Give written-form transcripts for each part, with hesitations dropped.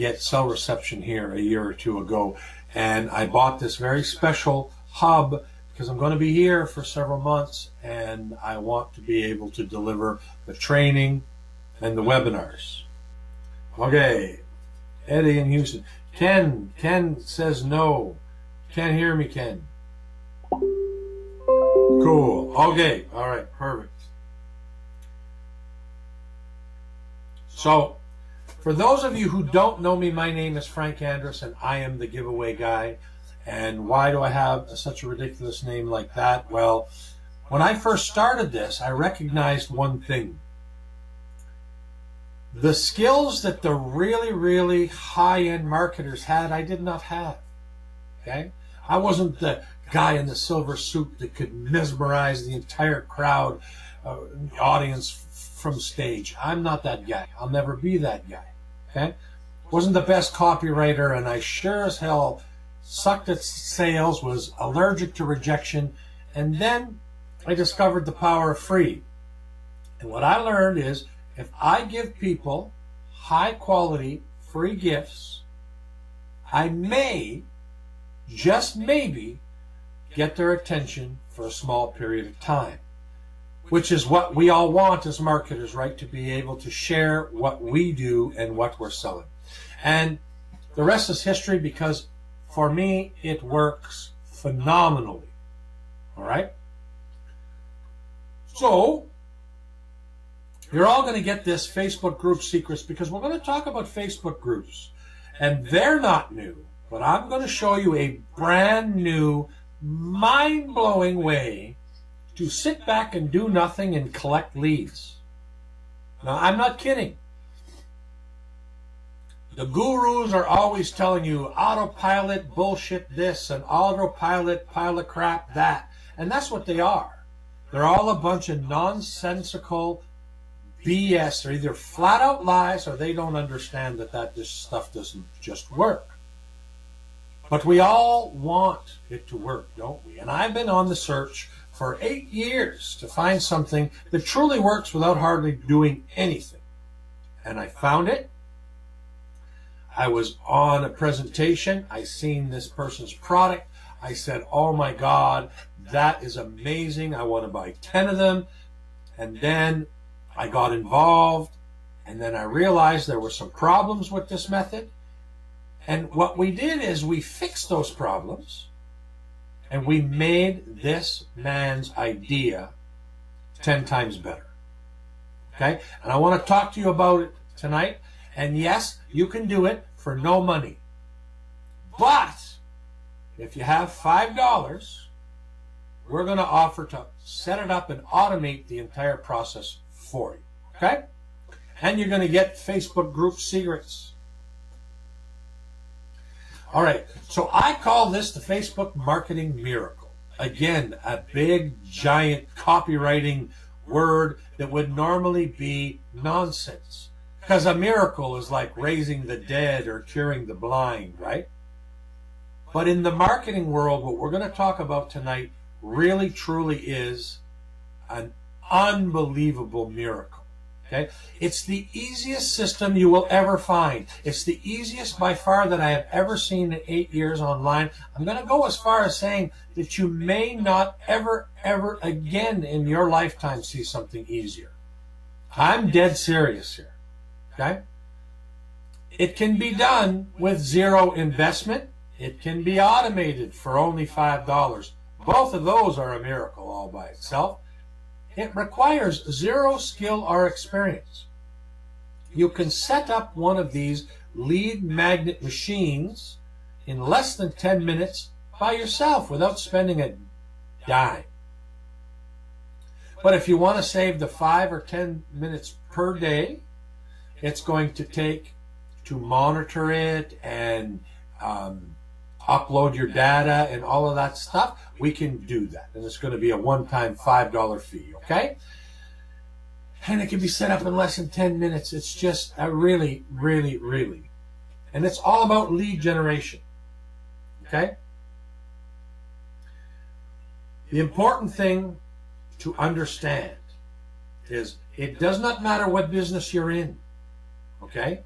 get cell reception here a year or two ago, and I bought this very special hub because I'm going to be here for several months, and I want to be able to deliver the training and the webinars. Okay, Eddie in Houston. Ken says no. Can't hear me, Ken. Cool. Okay. All right. Perfect. So, for those of you who don't know me, my name is Frank Andrus, and I am the giveaway guy. And why do I have such a ridiculous name like that? Well, when I first started this, I recognized one thing. The skills that the really, really high-end marketers had, I did not have. Okay? I wasn't the guy in the silver suit that could mesmerize the entire crowd, audience from stage. I'm not that guy. I'll never be that guy. Okay? Wasn't the best copywriter, and I sure as hell sucked at sales, was allergic to rejection, and then I discovered the power of free. And what I learned is if I give people high quality free gifts, I may, just maybe, get their attention for a small period of time. Which is what we all want as marketers, right? To be able to share what we do and what we're selling. And the rest is history, because for me, it works phenomenally. All right? So, you're all going to get this Facebook group secrets, because we're going to talk about Facebook groups. And they're not new, but I'm going to show you a brand new, mind-blowing way to sit back and do nothing and collect leads. Now, I'm not kidding. The gurus are always telling you autopilot bullshit this and autopilot pile of crap that. And that's what they are. They're all a bunch of nonsensical BS. They're either flat out lies, or they don't understand that this stuff doesn't just work. But we all want it to work, don't we? And I've been on the search for 8 years to find something that truly works without hardly doing anything. And I found it. I was on a presentation. I seen this person's product. I said, oh my God, that is amazing. I want to buy 10 of them. And then I got involved. And then I realized there were some problems with this method. And what we did is we fixed those problems. And we made this man's idea 10 times better. Okay? And I want to talk to you about it tonight. And yes, you can do it for no money. But if you have $5, we're going to offer to set it up and automate the entire process for you. Okay? And you're going to get Facebook group secrets. All right, so I call this the Facebook marketing miracle. Again, a big, giant copywriting word that would normally be nonsense. Because a miracle is like raising the dead or curing the blind, right? But in the marketing world, what we're going to talk about tonight really, truly is an unbelievable miracle. Okay? It's the easiest system you will ever find. It's the easiest by far that I have ever seen in 8 years online. I'm going to go as far as saying that you may not ever again in your lifetime see something easier. I'm dead serious here. Okay? It can be done with zero investment. It can be automated for only $5. Both of those are a miracle all by itself. It requires zero skill or experience. You can set up one of these lead magnet machines in less than 10 minutes by yourself without spending a dime. But if you want to save the 5 or 10 minutes per day, it's going to take to monitor it and upload your data and all of that stuff. We can do that. And it's going to be a one-time $5 fee, okay? And it can be set up in less than 10 minutes. It's just a really. And it's all about lead generation, okay? The important thing to understand is it does not matter what business you're in, okay?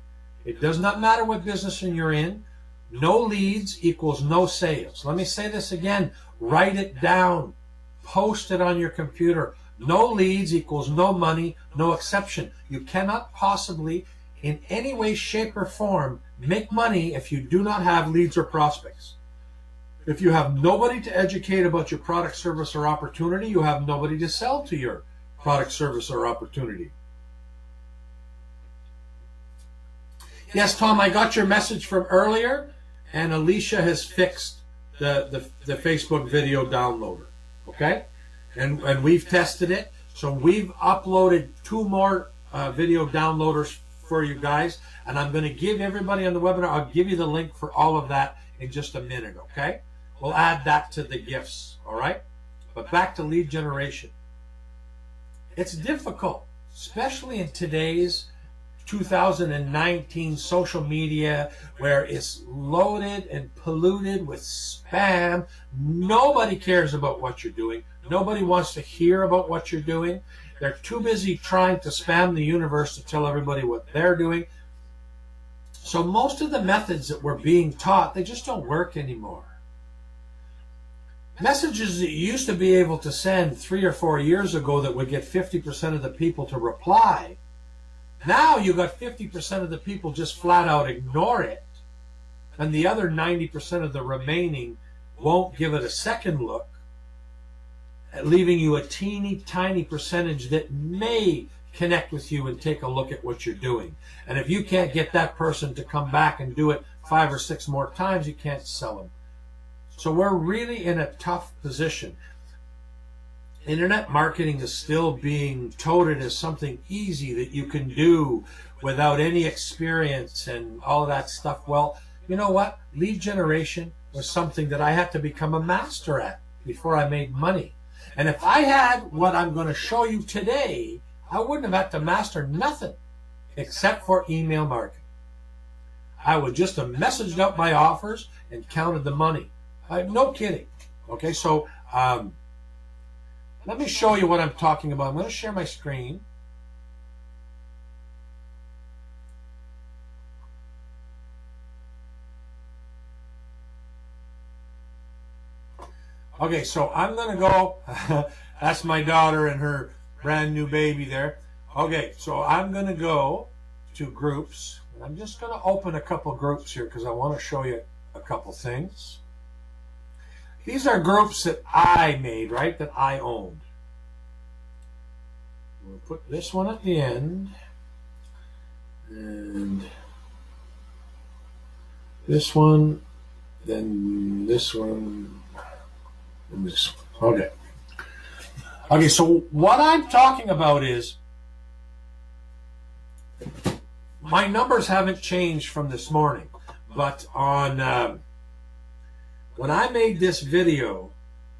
It does not matter what business you're in. No leads equals no sales. Let me say this again. Write it down. Post it on your computer. No leads equals no money, no exception. You cannot possibly, in any way, shape, or form, make money if you do not have leads or prospects. If you have nobody to educate about your product, service, or opportunity, you have nobody to sell to your product, service, or opportunity. Yes, Tom, I got your message from earlier, and Alicia has fixed the Facebook video downloader, okay? And we've tested it. So we've uploaded 2 more video downloaders for you guys, and I'm going to give everybody on the webinar, I'll give you the link for all of that in just a minute, okay? We'll add that to the gifts, all right? But back to lead generation. It's difficult, especially in today's 2019 social media, where it's loaded and polluted with spam. Nobody cares about what you're doing. Nobody wants to hear about what you're doing. They're too busy trying to spam the universe to tell everybody what they're doing. So most of the methods that we're being taught, they just don't work anymore. Messages that you used to be able to send 3 or 4 years ago that would get 50% of the people to reply, now you got 50% of the people just flat out ignore it, and the other 90% of the remaining won't give it a second look, leaving you a teeny tiny percentage that may connect with you and take a look at what you're doing. And if you can't get that person to come back and do it 5 or 6 more times, you can't sell them. So we're really in a tough position. Internet marketing is still being touted as something easy that you can do without any experience and all of that stuff. Well, you know what? Lead generation was something that I had to become a master at before I made money. And if I had what I'm going to show you today, I wouldn't have had to master nothing except for email marketing. I would just have messaged out my offers and counted the money. No kidding. Okay, so let me show you what I'm talking about. I'm going to share my screen. Okay, so I'm going to go. That's my daughter and her brand new baby there. Okay, so I'm going to go to groups. I'm just going to open a couple groups here because I want to show you a couple things. These are groups that I made, right, that I owned. We'll put this one at the end. And this one, then this one, and this one. Okay. Okay, so what I'm talking about is my numbers haven't changed from this morning, but on when I made this video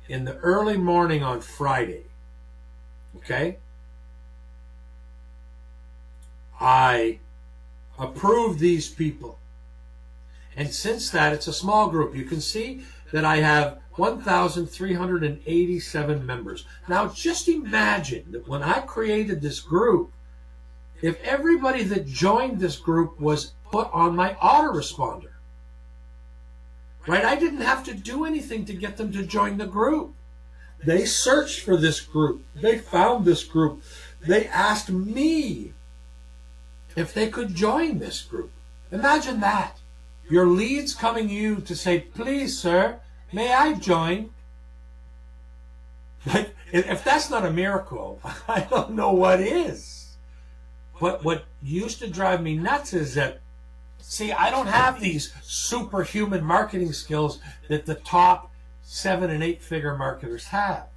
in the early morning on Friday, okay, I approved these people. And since that, it's a small group. You can see that I have 1,387 members. Now, just imagine that when I created this group, if everybody that joined this group was put on my autoresponder, right? I didn't have to do anything to get them to join the group. They searched for this group. They found this group. They asked me if they could join this group. Imagine that. Your leads coming to you to say, please, sir, may I join? Like, if that's not a miracle, I don't know what is. But what used to drive me nuts is that, see, I don't have these superhuman marketing skills that the top 7- and 8-figure marketers have.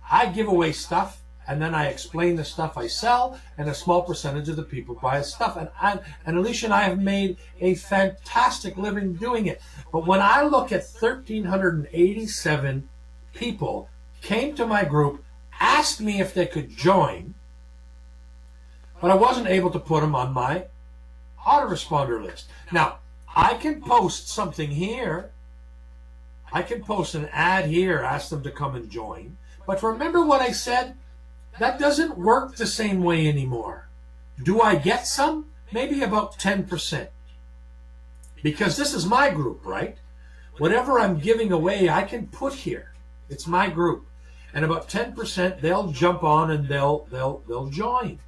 I give away stuff, and then I explain the stuff I sell, and a small percentage of the people buy the stuff. And Alicia and I have made a fantastic living doing it. But when I look at 1,387 people came to my group, asked me if they could join, but I wasn't able to put them on my autoresponder list. Now, I can post something here. I can post an ad here, ask them to come and join. But remember what I said? That doesn't work the same way anymore. Do I get some? Maybe about 10%. Because this is my group, right? Whatever I'm giving away, I can put here. It's my group. And about 10%, they'll jump on and they'll join.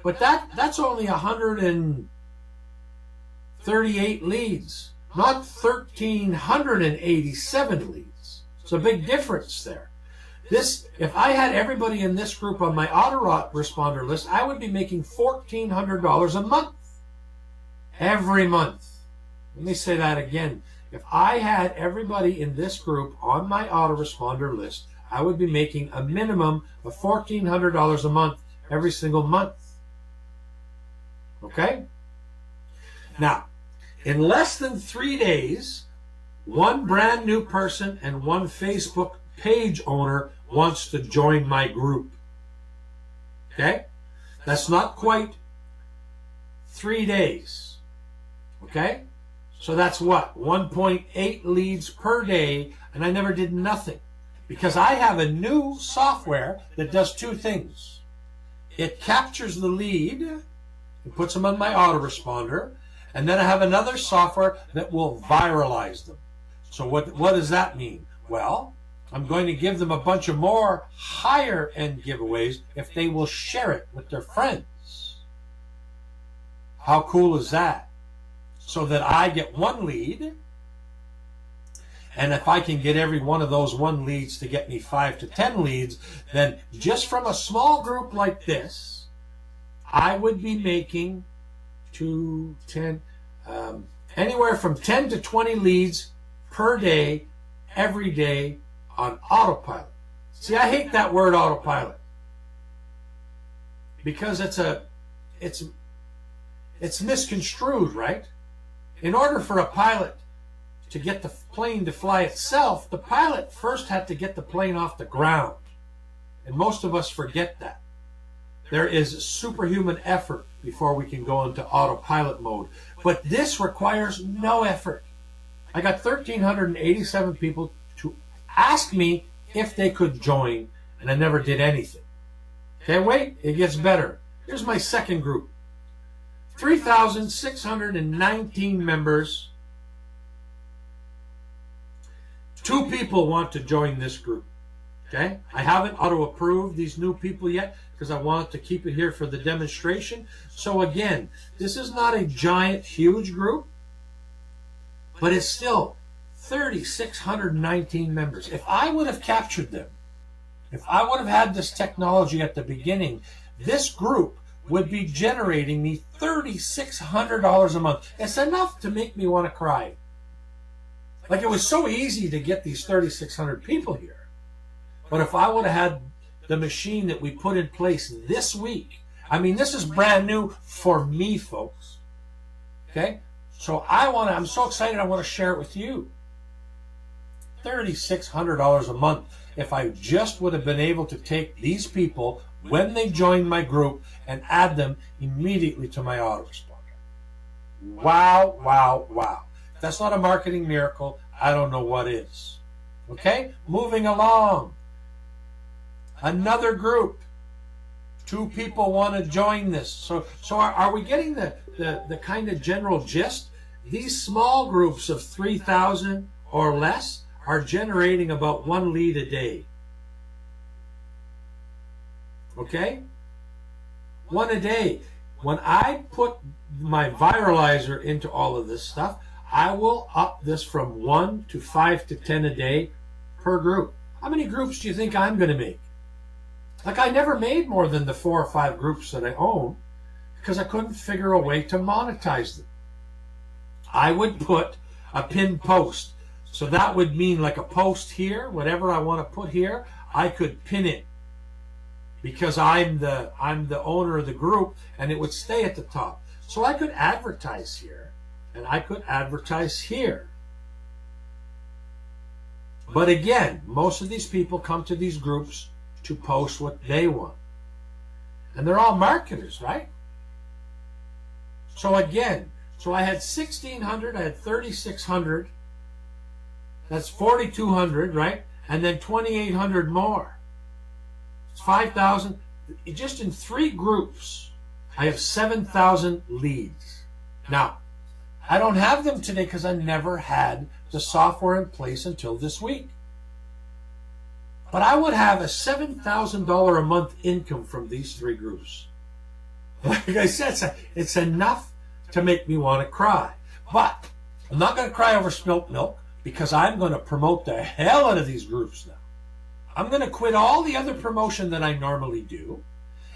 But that's only 138 leads, not 1,387 leads. It's a big difference there. If I had everybody in this group on my autoresponder list, I would be making $1,400 a month. Every month. Let me say that again. If I had everybody in this group on my autoresponder list, I would be making a minimum of $1,400 a month every single month. Okay? Now, in less than 3 days, one brand new person and one Facebook page owner wants to join my group. Okay? That's not quite 3 days. Okay? So that's what? 1.8 leads per day, and I never did nothing. Because I have a new software that does two things. It captures the lead and puts them on my autoresponder, and then I have another software that will viralize them. So what does that mean? Well, I'm going to give them a bunch of more higher end giveaways if they will share it with their friends. How cool is that? So that I get one lead, and if I can get every one of those one leads to get me 5 to 10 leads, then just from a small group like this, I would be making anywhere from 10 to 20 leads per day, every day on autopilot. See, I hate that word autopilot because it's misconstrued, right? In order for a pilot to get the plane to fly itself, the pilot first had to get the plane off the ground. And most of us forget that. There is superhuman effort before we can go into autopilot mode. But this requires no effort. I got 1,387 people to ask me if they could join, and I never did anything. Okay, wait, it gets better. Here's my second group. 3,619 members. 2 people want to join this group. Okay? I haven't auto-approved these new people yet because I wanted to keep it here for the demonstration. So again, this is not a giant, huge group, but it's still 3,619 members. If I would have captured them, if I would have had this technology at the beginning, this group would be generating me $3,600 a month. It's enough to make me want to cry. Like, it was so easy to get these 3,600 people here. But if I would have had the machine that we put in place this week, I mean, this is brand new for me, folks. Okay? So I'm so excited I want to share it with you. $3,600 a month if I just would have been able to take these people when they join my group and add them immediately to my autoresponder. Wow, wow, wow. If that's not a marketing miracle, I don't know what is. Okay? Moving along. Another group. 2 people want to join this. So are we getting the kind of general gist? These small groups of 3,000 or less are generating about 1 lead a day. Okay? 1 a day. When I put my viralizer into all of this stuff, I will up this from 1 to 5 to 10 a day per group. How many groups do you think I'm going to make? Like, I never made more than the 4 or 5 groups that I own because I couldn't figure a way to monetize them. I would put a pinned post. So that would mean like a post here, whatever I want to put here, I could pin it because I'm the owner of the group, and it would stay at the top. So I could advertise here, and I could advertise here. But again, most of these people come to these groups to post what they want. And they're all marketers, right? So again, I had 1,600, I had 3,600. That's 4,200, right? And then 2,800 more. It's 5,000. Just in 3 groups, I have 7,000 leads. Now, I don't have them today because I never had the software in place until this week. But I would have a $7,000 a month income from these 3 groups. Like I said, it's enough to make me want to cry. But I'm not going to cry over spilt milk because I'm going to promote the hell out of these groups now. I'm going to quit all the other promotion that I normally do,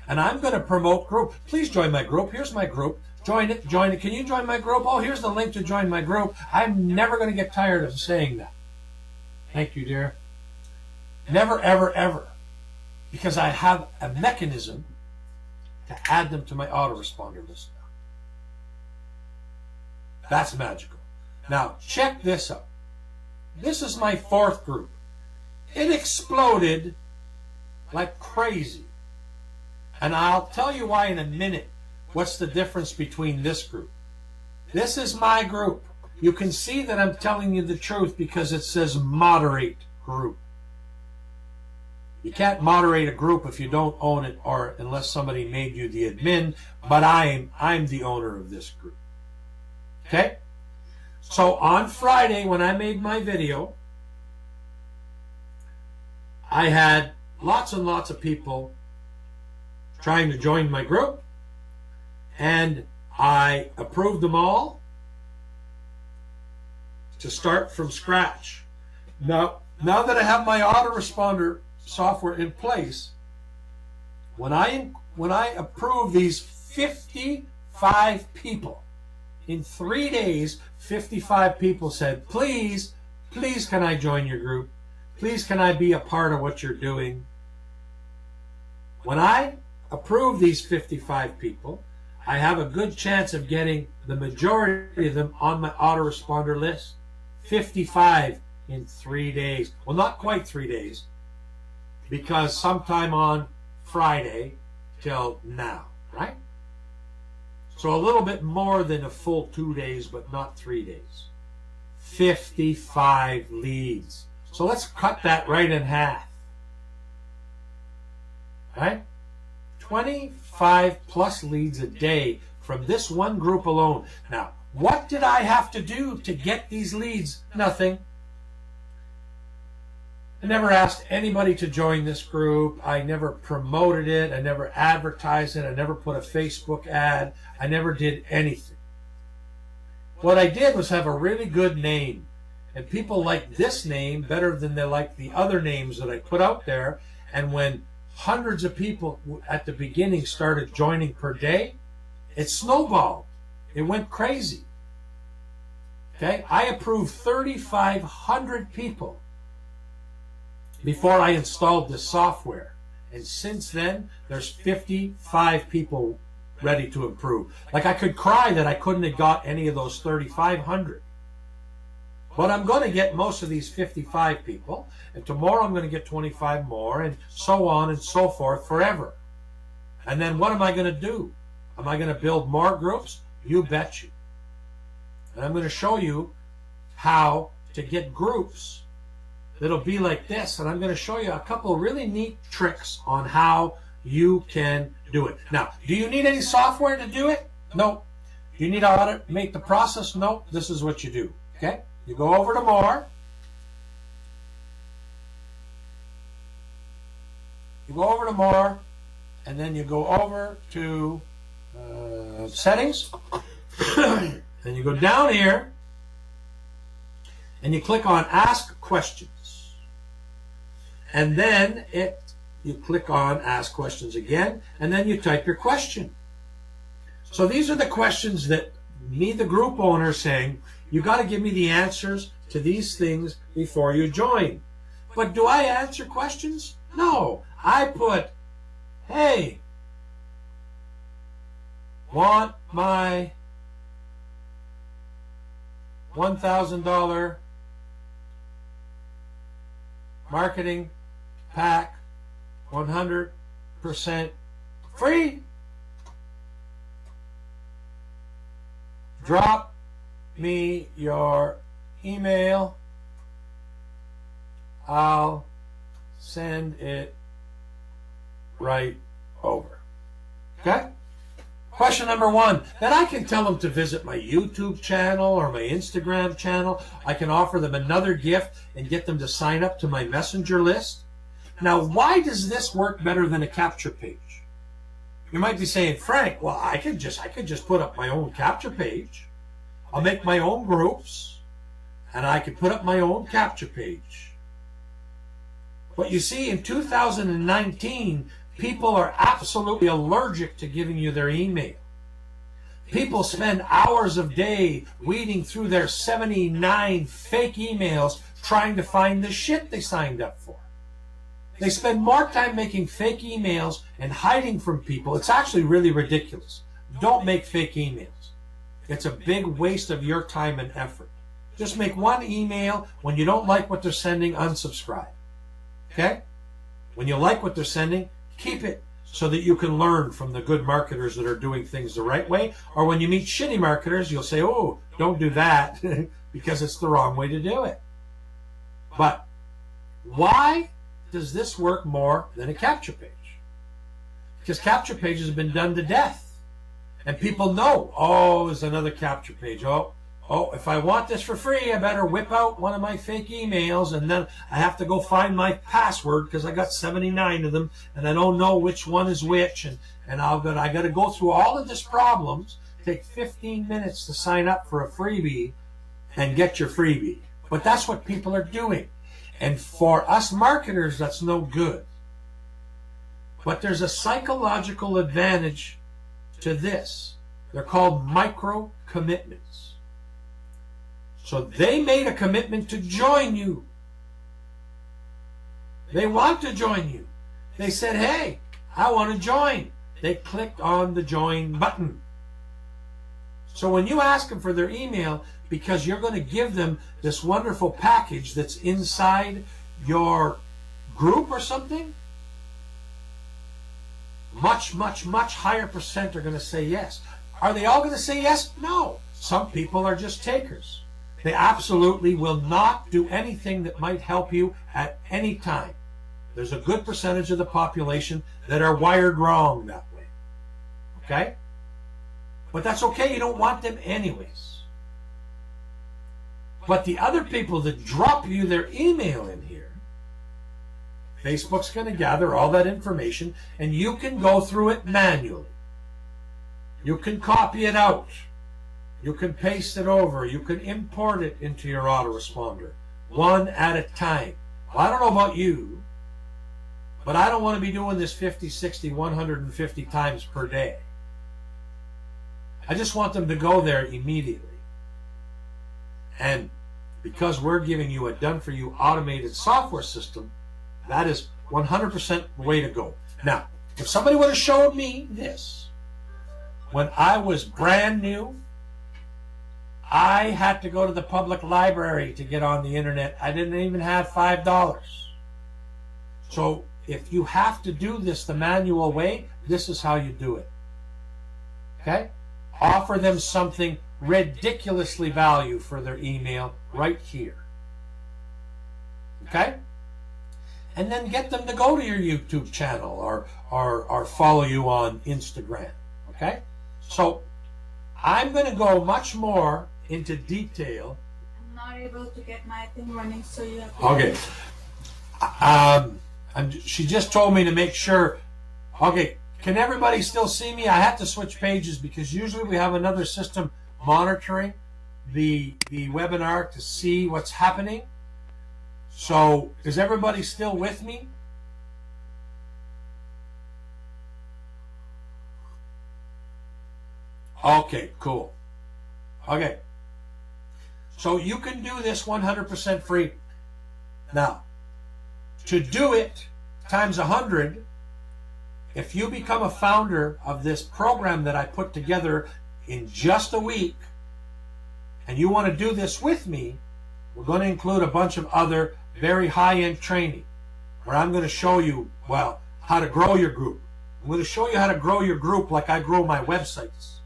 and I'm going to promote group. Please join my group. Here's my group. Join it. Join it. Can you join my group? Oh, here's the link to join my group. I'm never going to get tired of saying that. Thank you, dear. Never, ever, ever. Because I have a mechanism to add them to my autoresponder list now. That's magical. Now, check this out. This is my 4th group. It exploded like crazy. And I'll tell you why in a minute. What's the difference between this group? This is my group. You can see that I'm telling you the truth because it says moderate group. You can't moderate a group if you don't own it or unless somebody made you the admin, but I'm the owner of this group. Okay? So on Friday when I made my video, I had lots and lots of people trying to join my group, and I approved them all to start from scratch. Now that I have my autoresponder software in place, when I approve these 55 people, in 3 days, 55 people said, please can I join your group? Please can I be a part of what you're doing? When I approve these 55 people, I have a good chance of getting the majority of them on my autoresponder list. 55 in 3 days. Well, not quite 3 days, because sometime on Friday till now, right? So a little bit more than a full 2 days, but not 3 days. 55 leads. So let's cut that right in half. Right? 25 plus leads a day from this one group alone. Now, what did I have to do to get these leads? Nothing. I never asked anybody to join this group. I never promoted it. I never advertised it. I never put a Facebook ad. I never did anything. What I did was have a really good name. And people like this name better than they like the other names that I put out there. And when hundreds of people at the beginning started joining per day, it snowballed. It went crazy. Okay? I approved 3,500 people before I installed the software. And since then, there's 55 people ready to approve. Like, I could cry that I couldn't have got any of those 3,500. But I'm going to get most of these 55 people, and tomorrow I'm going to get 25 more, and so on and so forth forever. And then what am I going to do? Am I going to build more groups? You bet you. And I'm going to show you how to get groups that'll be like this, and I'm going to show you a couple of really neat tricks on how you can do it. Now, do you need any software to do it? No. Do you need to automate the process? No. This is what you do. Okay? You go over to More. You go over to More, and then you go over to Settings, and you go down here, and you click on Ask Questions. And then you click on Ask Questions again, and then you type your question. So these are the questions that me, the group owner, is saying, you got to give me the answers to these things before you join. But do I answer questions? No. I put, hey, want my $1,000 marketing pack 100% free? Drop me your email. I'll send it right over. Okay? Question number 1, then I can tell them to visit my YouTube channel or my Instagram channel. I can offer them another gift and get them to sign up to my messenger list. Now, why does this work better than a capture page? You might be saying, Frank, well, I could just put up my own capture page. I'll make my own groups, and I could put up my own capture page. But you see, in 2019, people are absolutely allergic to giving you their email. People spend hours of day weeding through their 79 fake emails trying to find the shit they signed up for. They spend more time making fake emails and hiding from people. It's actually really ridiculous. Don't make fake emails. It's a big waste of your time and effort. Just make one email. When you don't like what they're sending, unsubscribe. Okay? When you like what they're sending, keep it so that you can learn from the good marketers that are doing things the right way. Or when you meet shitty marketers, you'll say, oh, don't do that because it's the wrong way to do it. But why does this work more than a capture page? Because capture pages have been done to death. And people know, oh, there's another capture page. Oh, if I want this for free, I better whip out one of my fake emails, and then I have to go find my password because I got 79 of them, and I don't know which one is which, and I got to go through all of this problems, take 15 minutes to sign up for a freebie and get your freebie. But that's what people are doing. And for us marketers, that's no good. But there's a psychological advantage to this. They're called micro commitments. So they made a commitment to join you. They want to join you. They said, hey, I want to join. They clicked on the join button. So when you ask them for their email, because you're going to give them this wonderful package that's inside your group or something, much higher percent are going to say yes. Are they all going to say yes? No. Some people are just takers. They absolutely will not do anything that might help you at any time. There's a good percentage of the population that are wired wrong that way. Okay? But that's okay. You don't want them anyways. But the other people that drop you their email in here, Facebook's going to gather all that information, and you can go through it manually. You can copy it out. You can paste it over. You can import it into your autoresponder, one at a time. Well, I don't know about you, but I don't want to be doing this 50, 60, 150 times per day. I just want them to go there immediately. And because we're giving you a done-for-you automated software system, that is 100% the way to go. Now, if somebody would have showed me this when I was brand new, I had to go to the public library to get on the internet. I didn't even have $5. So if you have to do this the manual way, this is how you do it. Okay? Offer them something ridiculously valuable for their email right here. Okay? And then get them to go to your YouTube channel or follow you on Instagram. Okay? So I'm going to go much more into detail. I'm not able to get my thing running, so you have to... Okay. She just told me to make sure. Okay, can everybody still see me? I had to switch pages because usually we have another system monitoring the webinar to see what's happening. So is everybody still with me? Okay, cool. Okay. So you can do this 100% free. Now, to do it times 100, if you become a founder of this program that I put together in just a week, and you want to do this with me, we're going to include a bunch of other very high-end training where I'm going to show you, well, how to grow your group. I'm going to show you how to grow your group like I grow my websites.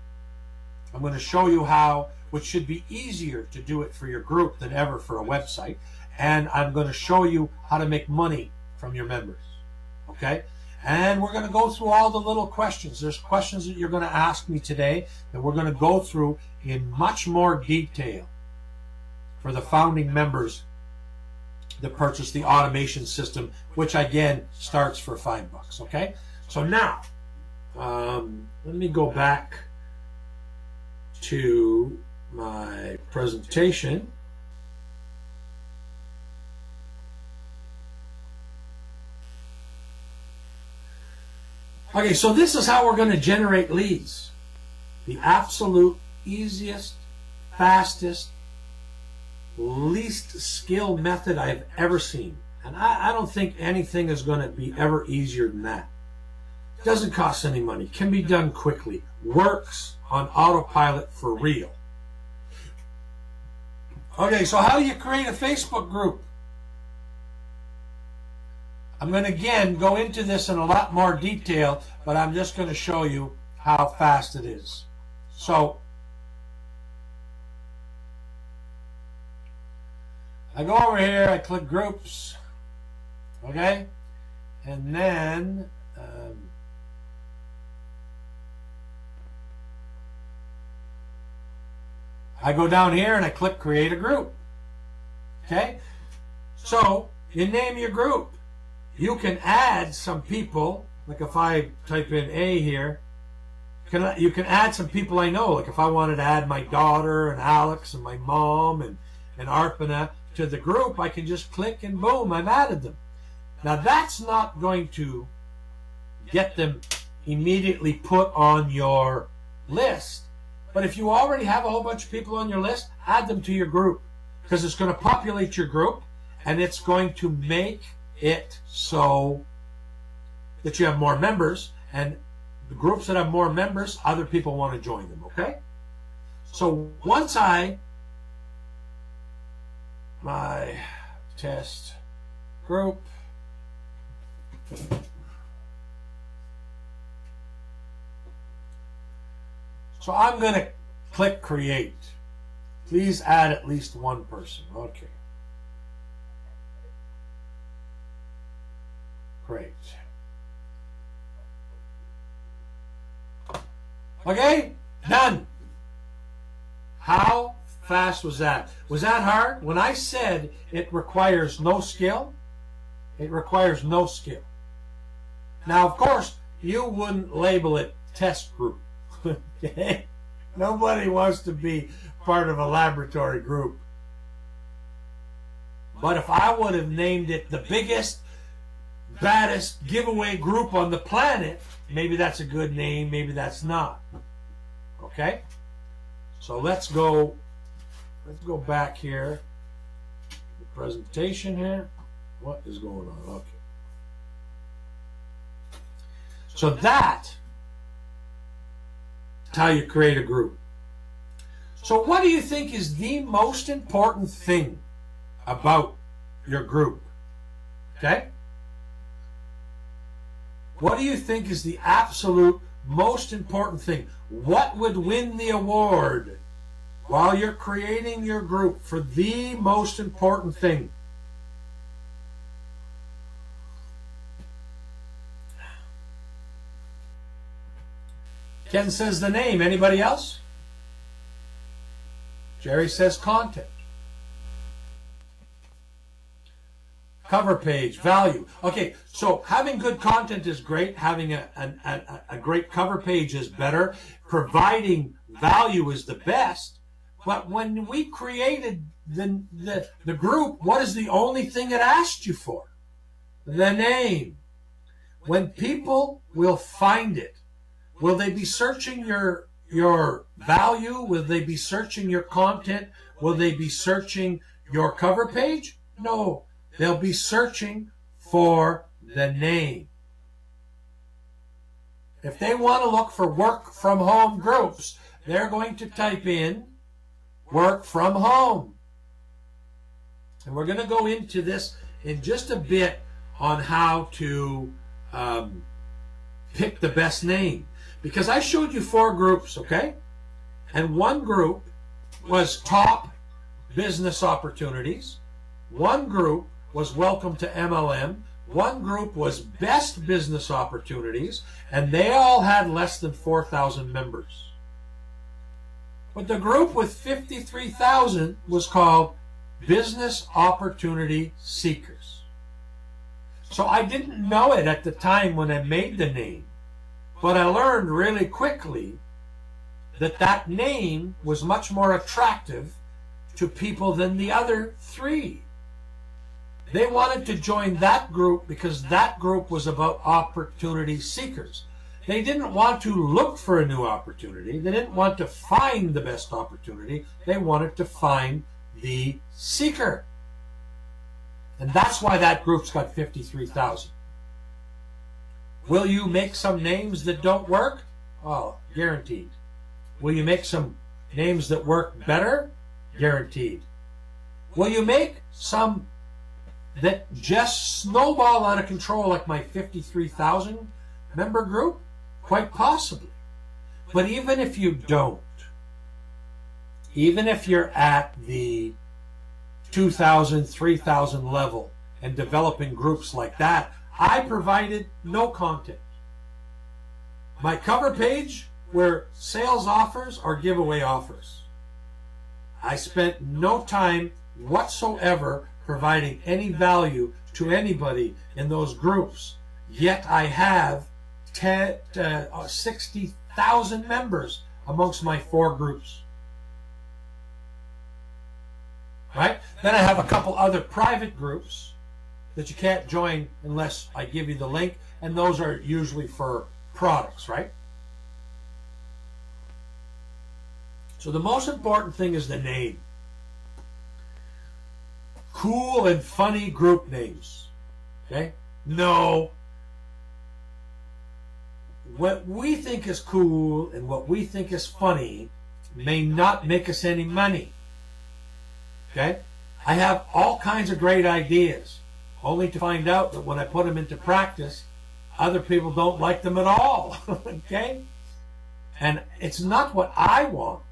I'm going to show you how, which should be easier to do it for your group than ever for a website. And I'm going to show you how to make money from your members. Okay? And we're going to go through all the little questions. There's questions that you're going to ask me today that we're going to go through in much more detail for the founding members that purchase the automation system, which again starts for $5. Okay, so now let me go back to my presentation. Okay, so this is how we're going to generate leads. The absolute easiest, fastest, least skill method I've ever seen. And I don't think anything is going to be ever easier than that. Doesn't cost any money, can be done quickly, works on autopilot for real. Okay, so how do you create a Facebook group? I'm going to again go into this in a lot more detail, but I'm just going to show you how fast it is. So I go over here, I click groups, okay, and then I go down here and I click create a group. Okay, so you name your group. You can add some people, like if I type in A here, you can add some people I know. Like if I wanted to add my daughter and Alex and my mom and Arpana to the group, I can just click and boom, I've added them. Now that's not going to get them immediately put on your list. But if you already have a whole bunch of people on your list, add them to your group, because it's going to populate your group and it's going to make it so that you have more members, and the groups that have more members, other people want to join them, okay? So once my test group, so I'm going to click create. Please add at least one person. Okay. Great. Okay, done. How fast was that? Was that hard? When I said it requires no skill, it requires no skill. Now, of course, you wouldn't label it test group. Okay? Nobody wants to be part of a laboratory group. But if I would have named it the biggest, baddest giveaway group on the planet, maybe that's a good name, maybe that's not. Okay? So let's go back here. The presentation here. What is going on? Okay. So that's how you create a group. So what do you think is the most important thing about your group? Okay? What do you think is the absolute most important thing? What would win the award while you're creating your group for the most important thing? Ken says the name. Anybody else? Jerry says content. Cover page, value. Okay, so having good content is great. Having a great cover page is better. Providing value is the best. But when we created the group, what is the only thing it asked you for? The name. When people will find it, will they be searching your value? Will they be searching your content? Will they be searching your cover page? No. They'll be searching for the name. If they want to look for work from home groups, they're going to type in work from home. And we're going to go into this in just a bit on how to pick the best name. Because I showed you 4 groups, okay? And one group was top business opportunities. One group was welcome to MLM. One group was Best Business Opportunities, and they all had less than 4,000 members. But the group with 53,000 was called Business Opportunity Seekers. So I didn't know it at the time when I made the name, but I learned really quickly that that name was much more attractive to people than the other three. They wanted to join that group because that group was about opportunity seekers. They didn't want to look for a new opportunity. They didn't want to find the best opportunity. They wanted to find the seeker. And that's why that group's got 53,000. Will you make some names that don't work? Oh, guaranteed. Will you make some names that work better? Guaranteed. Will you make some that just snowball out of control like my 53,000 member group? Quite possibly. But even if you don't, even if you're at the 2,000, 3,000 level and developing groups like that, I provided no content. My cover page were sales offers or giveaway offers. I spent no time whatsoever providing any value to anybody in those groups. Yet I have 60,000 members amongst my 4 groups. Right? Then I have a couple other private groups that you can't join unless I give you the link, and those are usually for products, right? So the most important thing is the name. Cool and funny group names. Okay? No. What we think is cool and what we think is funny may not make us any money. Okay? I have all kinds of great ideas, only to find out that when I put them into practice, other people don't like them at all. Okay? And it's not what I want.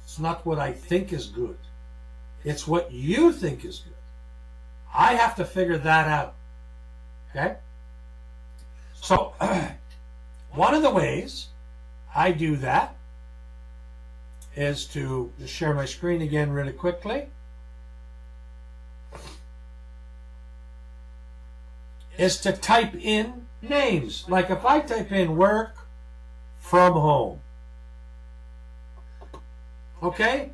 It's not what I think is good. It's what you think is good. I have to figure that out. Okay? So, one of the ways I do that is to just share my screen again really quickly. Is to type in names. Like if I type in work from home. Okay?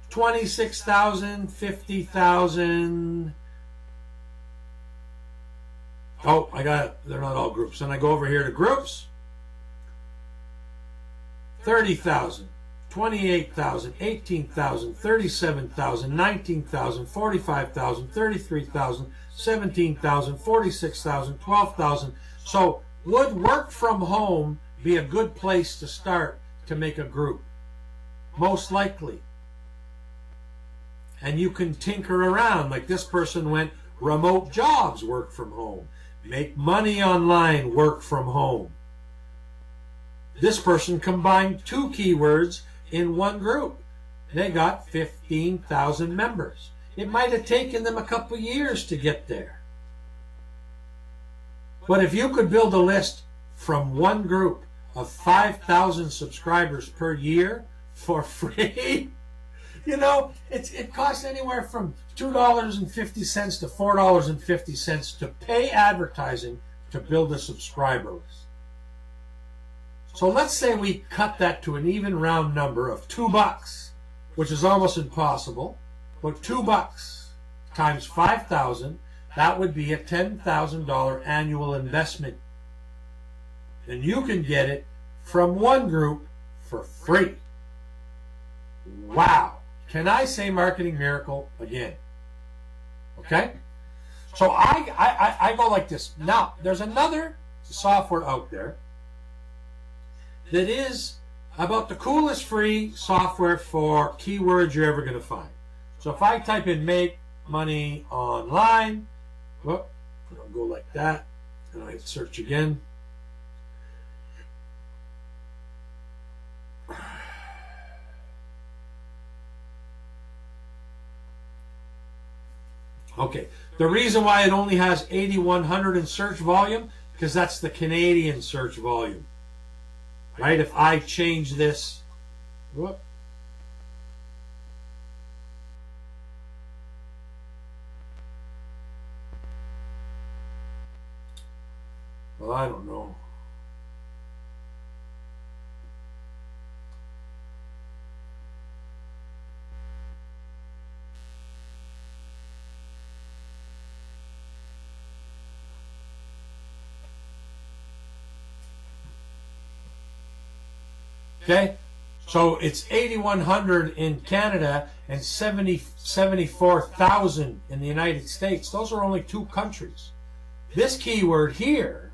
26,000, 50,000. Oh, I got it. They're not all groups. And I go over here to groups. 30,000, 28,000, 18,000, 37,000, 19,000, 45,000, 33,000, 17,000, 46,000, 12,000. So would work from home be a good place to start to make a group? Most likely. And you can tinker around. Like this person went remote jobs, work from home. Make money online, work from home. This person combined 2 keywords in one group. They got 15,000 members. It might have taken them a couple years to get there. But if you could build a list from one group of 5,000 subscribers per year for free, you know, it costs anywhere from $2.50 to $4.50 to pay advertising to build a subscriber list. So let's say we cut that to an even round number of $2, which is almost impossible. But $2 times 5,000, that would be a $10,000 annual investment. And you can get it from one group for free. Wow. Can I say marketing miracle again? Okay? So I go like this. Now, there's another software out there that is about the coolest free software for keywords you're ever going to find. So if I type in make money online, well, I'll go like that, and I search again. Okay. The reason why it only has 8,100 in search volume, because that's the Canadian search volume. Right? If I change this, whoop. Well, I don't know. Okay, so it's 8,100 in Canada and 74,000 in the United States. Those are only two countries. This keyword here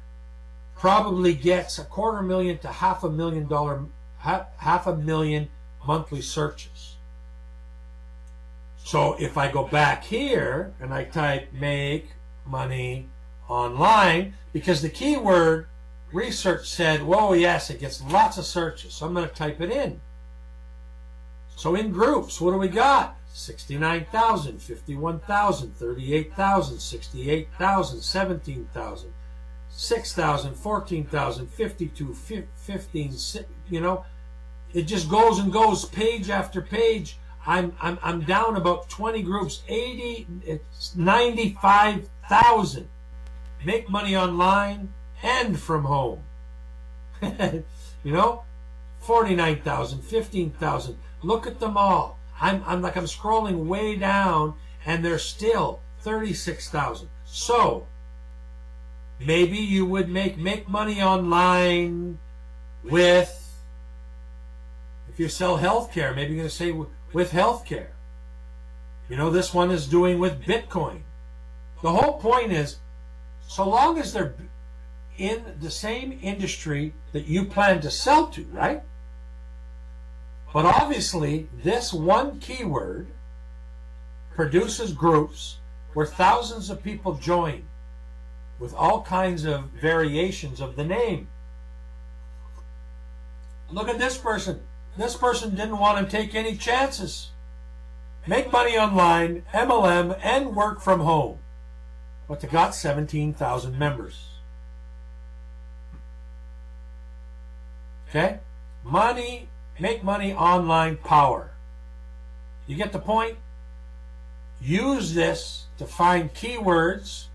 probably gets $250,000 to $500,000 monthly searches. So if I go back here and I type make money online, because the keyword research said, whoa, yes, it gets lots of searches. So I'm going to type it in. So in groups, what do we got? 69,000, 51,000, 38,000, 68,000, 17,000, 6,000, 14,000, 52, 15, you know, it just goes and goes page after page. I'm down about 20 groups, 95,000. Make money online and from home. You know, 49,000, 15,000. Look at them all. I'm scrolling way down and there's still 36,000. So maybe you would make money online with, if you sell healthcare, maybe you're going to say with healthcare. You know, this one is doing with Bitcoin. The whole point is, so long as they're in the same industry that you plan to sell to, right? But obviously, this one keyword produces groups where thousands of people join with all kinds of variations of the name. Look at this person. This person didn't want to take any chances. Make money online, MLM, and work from home. But they got 17,000 members. Okay? Money, make money online power. You get the point? Use this to find keywords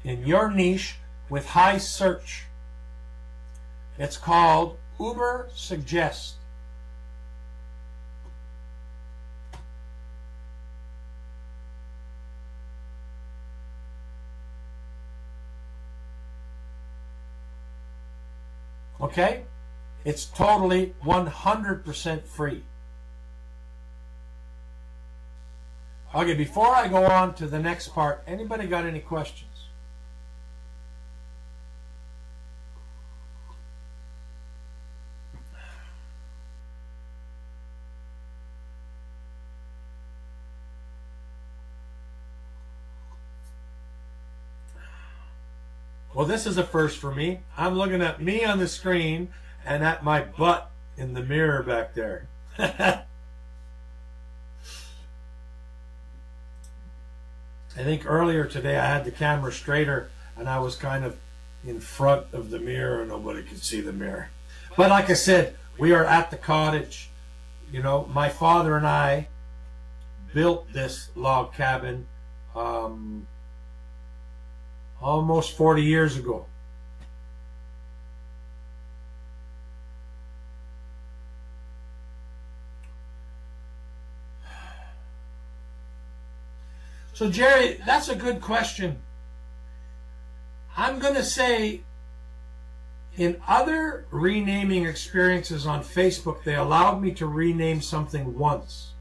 in your niche with high search. It's called Uber Suggest. Okay? It's totally 100% free. Okay, before I go on to the next part, anybody got any questions? Well, this is a first for me. I'm looking at me on the screen and at my butt in the mirror back there. I think earlier today I had the camera straighter and I was kind of in front of the mirror and nobody could see the mirror. But like I said, we are at the cottage. You know, my father and I built this log cabin almost 40 years ago. So Jerry, that's a good question. I'm going to say in other renaming experiences on Facebook, they allowed me to rename something once.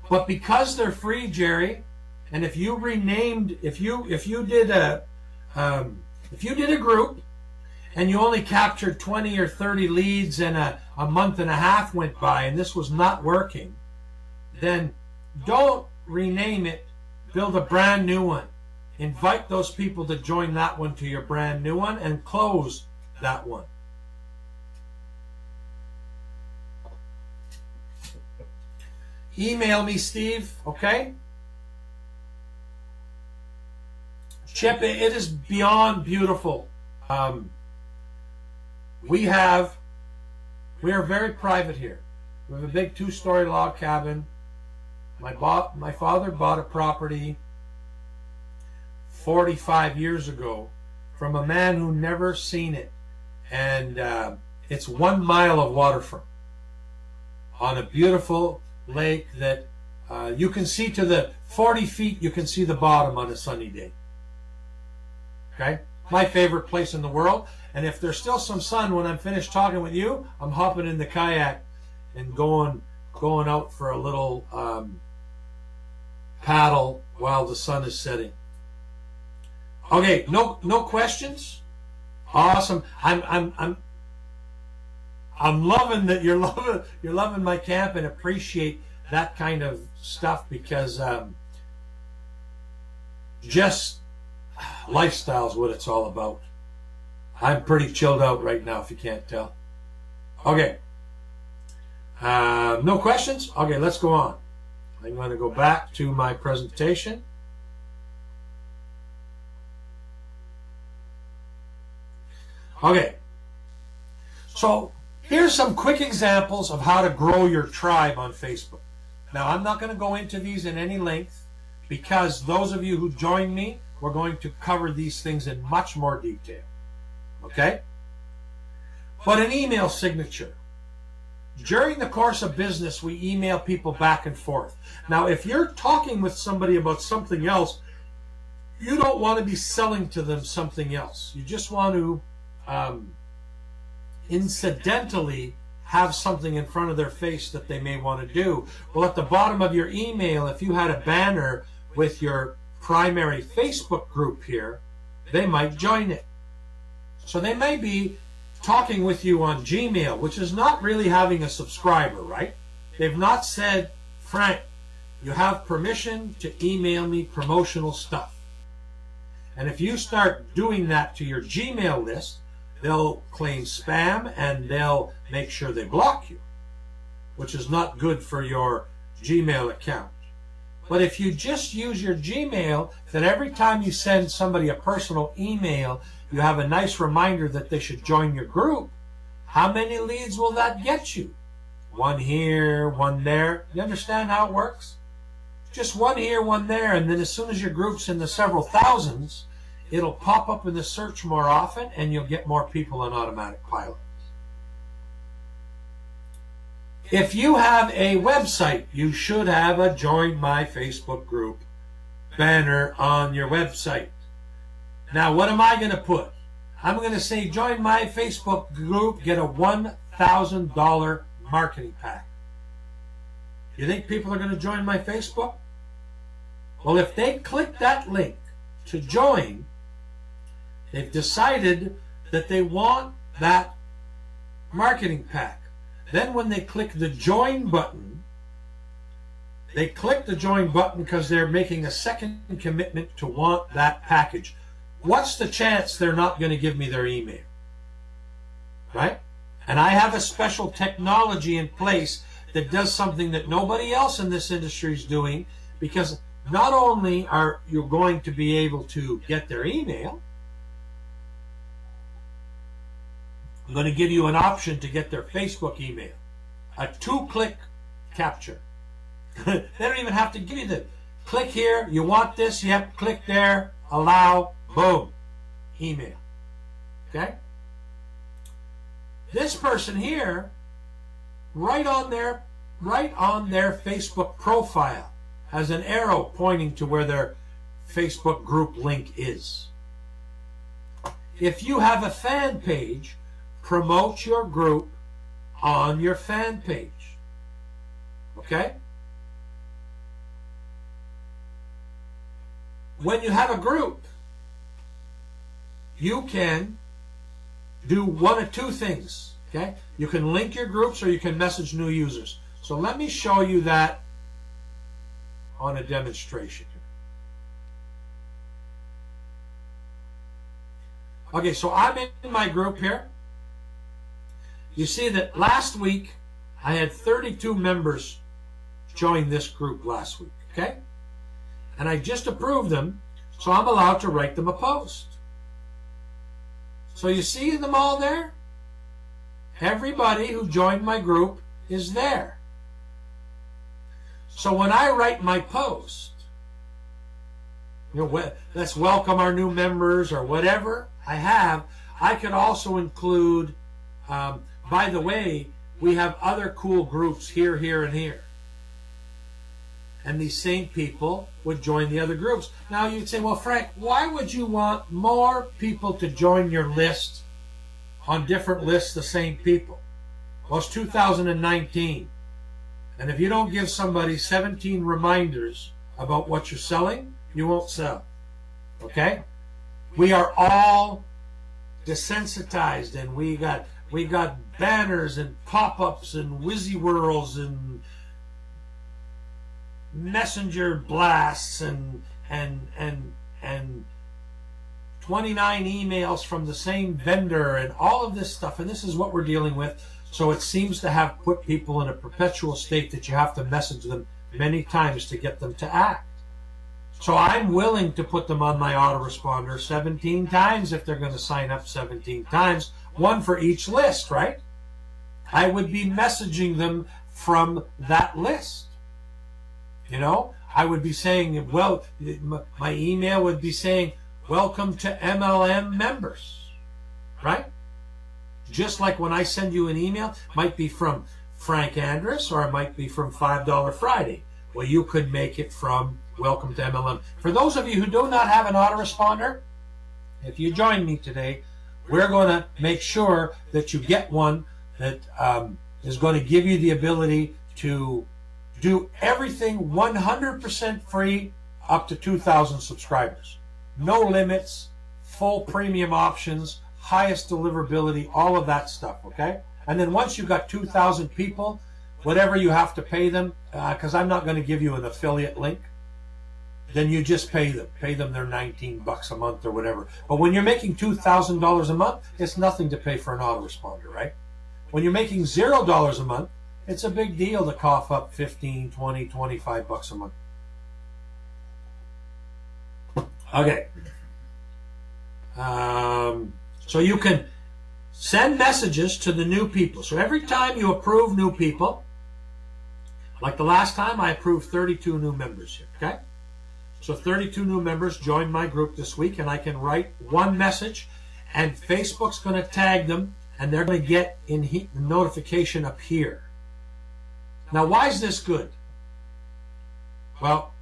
But because they're free, Jerry, and if you renamed, if you did a group and you only captured 20 or 30 leads and a month and a half went by and this was not working, then don't rename it. Build a brand new one. Invite those people to join that one to your brand new one and close that one. Email me, Steve, okay? Chip, it is beyond beautiful. We are very private here. We have a big 2-story log cabin. My father bought a property 45 years ago from a man who never seen it. And it's 1 mile of waterfront on a beautiful lake that you can see to the 40 feet, you can see the bottom on a sunny day. Okay? My favorite place in the world. And if there's still some sun when I'm finished talking with you, I'm hopping in the kayak and going out for a little paddle while the sun is setting. Okay, no questions? Awesome. I'm loving that you're loving my camp and appreciate that kind of stuff, because just lifestyle is what it's all about. I'm pretty chilled out right now, if you can't tell. Okay. No questions? Okay, let's go on. I'm going to go back to my presentation. Okay. So here's some quick examples of how to grow your tribe on Facebook. Now, I'm not going to go into these in any length, because those of you who join me, we're going to cover these things in much more detail. Okay? But an email signature. During the course of business, we email people back and forth. Now, if you're talking with somebody about something else, you don't want to be selling to them something else. You just want to incidentally have something in front of their face that they may want to do. Well, at the bottom of your email, if you had a banner with your primary Facebook group here, they might join it. So they may be talking with you on Gmail, which is not really having a subscriber, right? They've not said, Frank, you have permission to email me promotional stuff. And if you start doing that to your Gmail list, they'll claim spam and they'll make sure they block you, which is not good for your Gmail account. But if you just use your Gmail, that every time you send somebody a personal email, you have a nice reminder that they should join your group, how many leads will that get you? One here, one there. You understand how it works? Just one here, one there, and then as soon as your group's in the several thousands, it'll pop up in the search more often, and you'll get more people on automatic pilot. If you have a website, you should have a Join My Facebook Group banner on your website. Now, what am I going to put? I'm going to say, join my Facebook group, get a $1,000 marketing pack. You think people are going to join my Facebook? Well, if they click that link to join, they've decided that they want that marketing pack. Then when they click the join button, they click the join button because they're making a second commitment to want that package. What's the chance they're not going to give me their email? Right? And I have a special technology in place that does something that nobody else in this industry is doing, because not only are you going to be able to get their email, I'm going to give you an option to get their Facebook email. A 2-click capture. They don't even have to give you the click here, you want this, you have to click there, allow, boom, email. Okay? This person here, right on their Facebook profile, has an arrow pointing to where their Facebook group link is. If you have a fan page, promote your group on your fan page. Okay? When you have a group, you can do one of two things. Okay? You can link your groups or you can message new users. So let me show you that on a demonstration. Okay, so I'm in my group here. You see that last week I had 32 members join this group last week, okay? And I just approved them. So I'm allowed to write them a post. So you see them all there? Everybody who joined my group is there. So when I write my post, let's welcome our new members or whatever I have, I could also include, by the way, we have other cool groups here, here, and here. And these same people would join the other groups. Now you'd say, well, Frank, why would you want more people to join your list on different lists, the same people? Well, it's 2019. And if you don't give somebody 17 reminders about what you're selling, you won't sell. Okay? We are all desensitized, and we got banners and pop-ups and whizzy whirls and messenger blasts and 29 emails from the same vendor and all of this stuff, and this is what we're dealing with. So it seems to have put people in a perpetual state that you have to message them many times to get them to act. So I'm willing to put them on my autoresponder 17 times if they're going to sign up 17 times, one for each list, right? I would be messaging them from that list. You know, I would be saying, well, my email would be saying, welcome to MLM members, right? Just like when I send you an email, it might be from Frank Andrus or it might be from $5 Friday. Well, you could make it from welcome to MLM. For those of you who do not have an autoresponder, if you join me today, we're going to make sure that you get one that is going to give you the ability to do everything 100% free up to 2,000 subscribers. No limits, full premium options, highest deliverability, all of that stuff, okay? And then once you've got 2,000 people, whatever you have to pay them, because I'm not going to give you an affiliate link, then you just pay them their 19 bucks a month or whatever. But when you're making $2,000 a month, it's nothing to pay for an autoresponder, right? When you're making $0 a month, it's a big deal to cough up 15, 20, 25 bucks a month. Okay. So you can send messages to the new people. So every time you approve new people, like the last time I approved 32 new members here, okay? So 32 new members joined my group this week, and I can write one message, and Facebook's going to tag them, and they're going to get the notification up here. Now, why is this good? Well,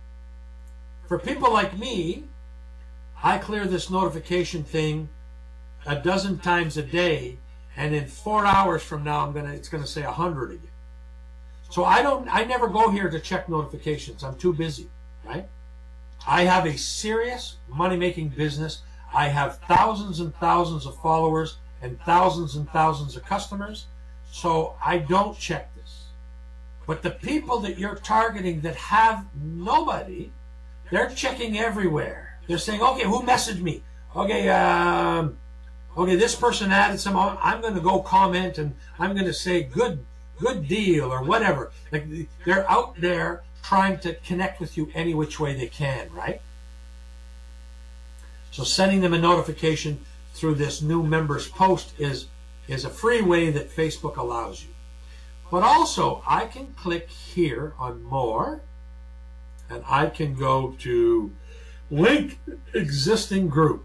for people like me, I clear this notification thing a dozen times a day, and in 4 hours from now, it's going to say 100 again. So I never go here to check notifications. I'm too busy, right? I have a serious money-making business. I have thousands and thousands of followers and thousands of customers, so I don't check this. But the people that you're targeting that have nobody, they're checking everywhere. They're saying, okay, who messaged me? Okay, okay, this person added some. I'm going to go comment and I'm going to say good deal or whatever. Like, they're out there trying to connect with you any which way they can, right? So sending them a notification through this new members post is a free way that Facebook allows you. But also, I can click here on more, and I can go to link existing group.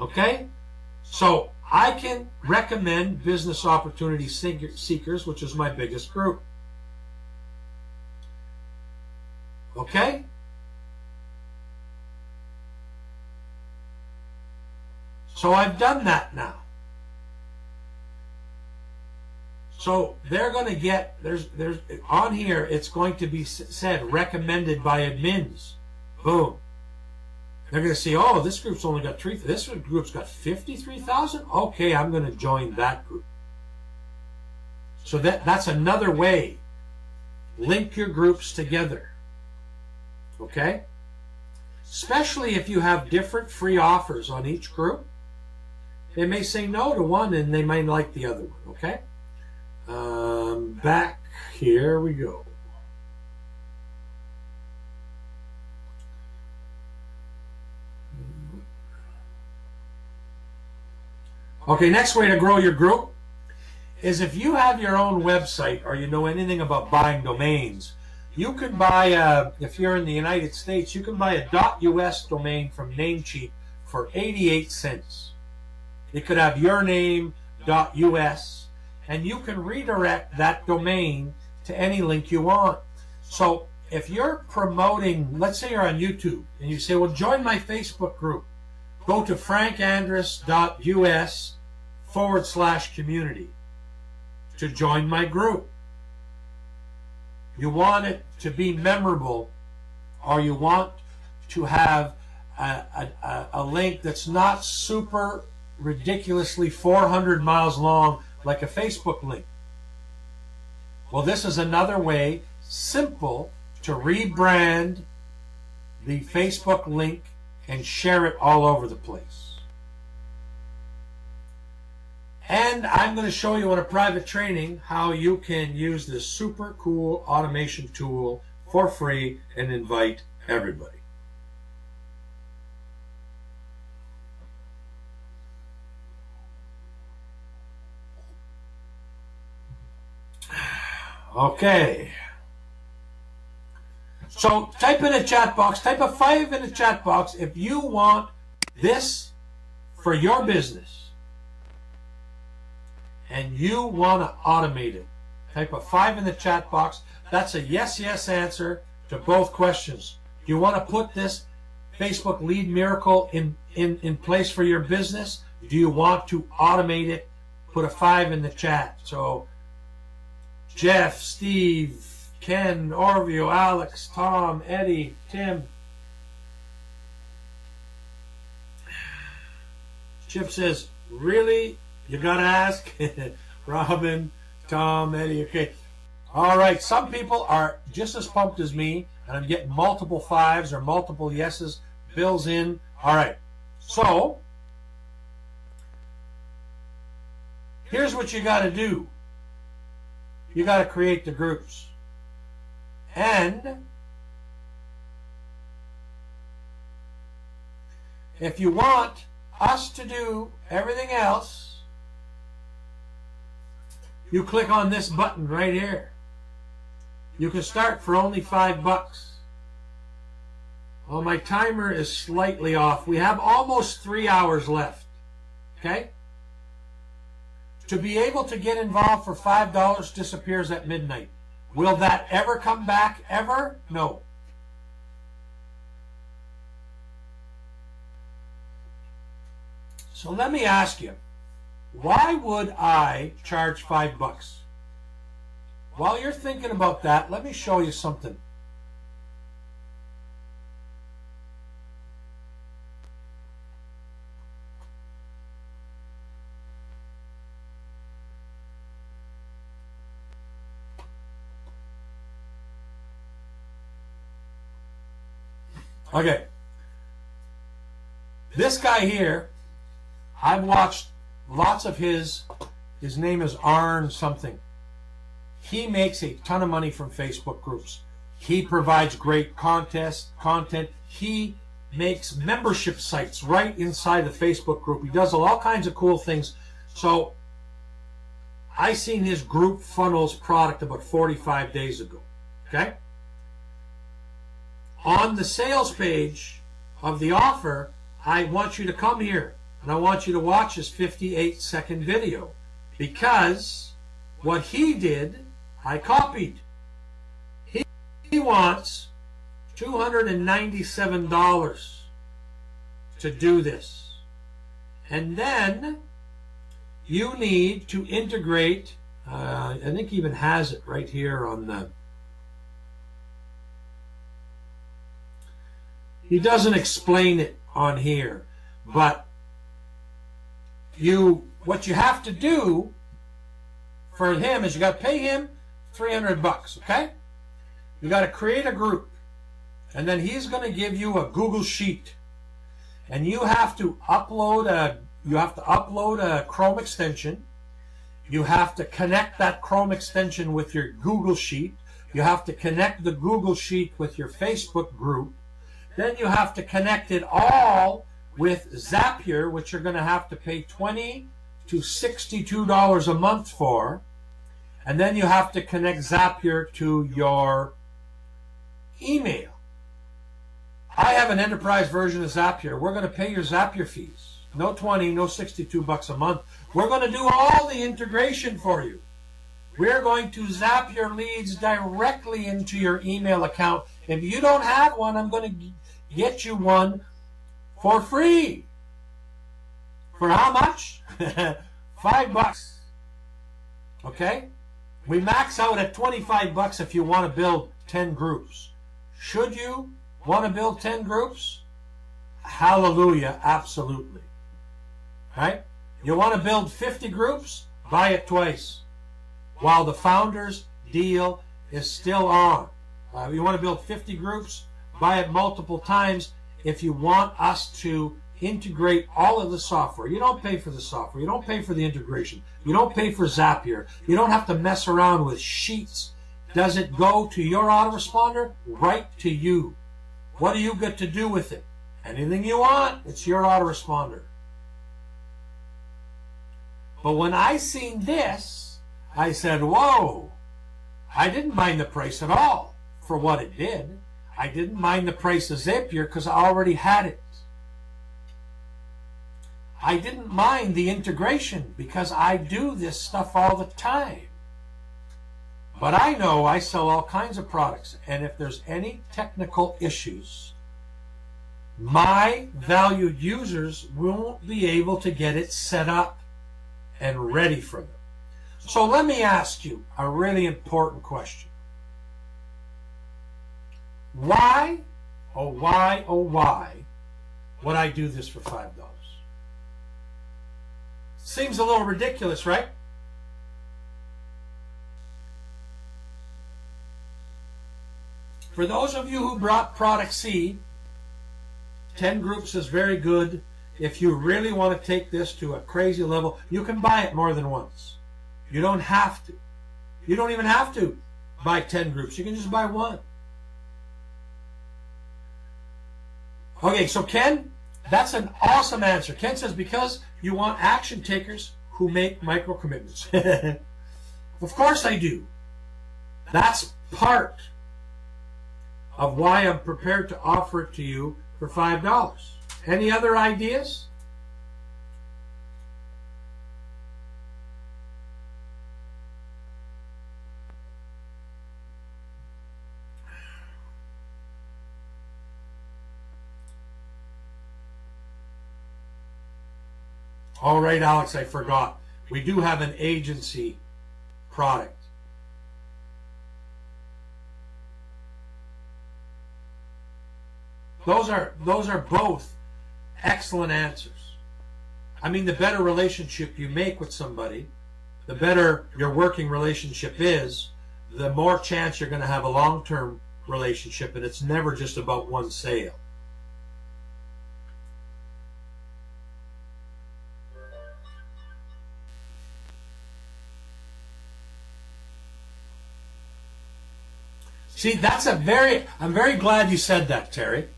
Okay? So I can recommend business opportunity seekers, which is my biggest group. Okay? So I've done that now. So they're going to get, there's on here, it's going to be said recommended by admins. Boom. They're going to see, oh, this group's only got this group's got 53,000. Okay, I'm going to join that group. So that's another way. Link your groups together. Okay? Especially if you have different free offers on each group. They may say no to one and they might like the other one. Okay? Back, here we go. Okay, next way to grow your group is if you have your own website or you know anything about buying domains, you can buy, if you're in the United States, you can buy a .us domain from Namecheap for 88 cents. It could have your name, .us, and you can redirect that domain to any link you want. So if you're promoting, let's say you're on YouTube, and you say, well, join my Facebook group. Go to frankandrus.us/community to join my group. You want it to be memorable, or you want to have a link that's not super ridiculously 400 miles long like a Facebook link. Well, this is another way, simple, to rebrand the Facebook link and share it all over the place. And I'm going to show you in a private training how you can use this super cool automation tool for free and invite everybody. Okay. So type in a chat box, type a 5 in the chat box if you want this for your business and you want to automate it. Type a 5 in the chat box. That's a yes, yes answer to both questions. Do you want to put this Facebook lead miracle in place for your business? Do you want to automate it? Put a 5 in the chat. So Jeff, Steve, Ken, Orvio, Alex, Tom, Eddie, Tim. Chip says, really? You gotta ask? Robin, Tom, Eddie, okay. All right, some people are just as pumped as me, and I'm getting multiple 5s or multiple yeses. Bill's in. All right, so here's what you gotta do. You got to create the groups. And if you want us to do everything else, you click on this button right here. You can start for only $5. Well, my timer is slightly off. We have almost 3 hours left. Okay? To be able to get involved for $5 disappears at midnight. Will that ever come back? Ever? No. So let me ask you, why would I charge $5? While you're thinking about that, let me show you something. Okay, this guy here, I've watched lots of his name is Arn something. He makes a ton of money from Facebook groups. He provides great content. He makes membership sites right inside the Facebook group. He does all kinds of cool things. So I seen his group funnels product about 45 days ago, okay? On the sales page of the offer, I want you to come here and I want you to watch this 58-second video, because what he did, I copied. He wants $297 to do this. And then you need to integrate, I think he even has it right here on the, he doesn't explain it on here, but what you have to do for him is you got to pay him $300, okay? You got to create a group, and then he's going to give you a Google Sheet, and you have to upload a Chrome extension. You have to connect that Chrome extension with your Google Sheet. You have to connect the Google Sheet with your Facebook group. Then you have to connect it all with Zapier, which you're going to have to pay $20 to $62 a month for, and then you have to connect Zapier to your email. I have an enterprise version of Zapier. We're going to pay your Zapier fees. No 20, no 62 bucks a month. We're going to do all the integration for you. We're going to zap your leads directly into your email account. If you don't have one, I'm going to get you one for free. For how much? $5. Okay? We max out at 25 bucks if you want to build 10 groups. Should you want to build 10 groups? Hallelujah, absolutely. Right? You want to build 50 groups? Buy it twice while the founders deal is still on. You want to build 50 groups? Buy it multiple times if you want us to integrate all of the software. You don't pay for the software. You don't pay for the integration. You don't pay for Zapier. You don't have to mess around with sheets. Does it go to your autoresponder? Right to you. What do you get to do with it? Anything you want. It's your autoresponder. But when I seen this, I said, whoa, I didn't mind the price at all for what it did. I didn't mind the price of Zapier because I already had it. I didn't mind the integration because I do this stuff all the time. But I know I sell all kinds of products, and if there's any technical issues, my valued users won't be able to get it set up and ready for them. So let me ask you a really important question. Why, oh why, oh why, would I do this for $5? Seems a little ridiculous, right? For those of you who brought Product C, 10 groups is very good. If you really want to take this to a crazy level, you can buy it more than once. You don't have to. You don't even have to buy 10 groups. You can just buy one. Okay, so Ken, that's an awesome answer. Ken says, because you want action takers who make micro commitments. Of course I do. That's part of why I'm prepared to offer it to you for $5. Any other ideas? All right, Alex, I forgot. We do have an agency product. Those are both excellent answers. I mean, the better relationship you make with somebody, the better your working relationship is, the more chance you're going to have a long-term relationship, and it's never just about one sale. See, I'm very glad you said that, Terry.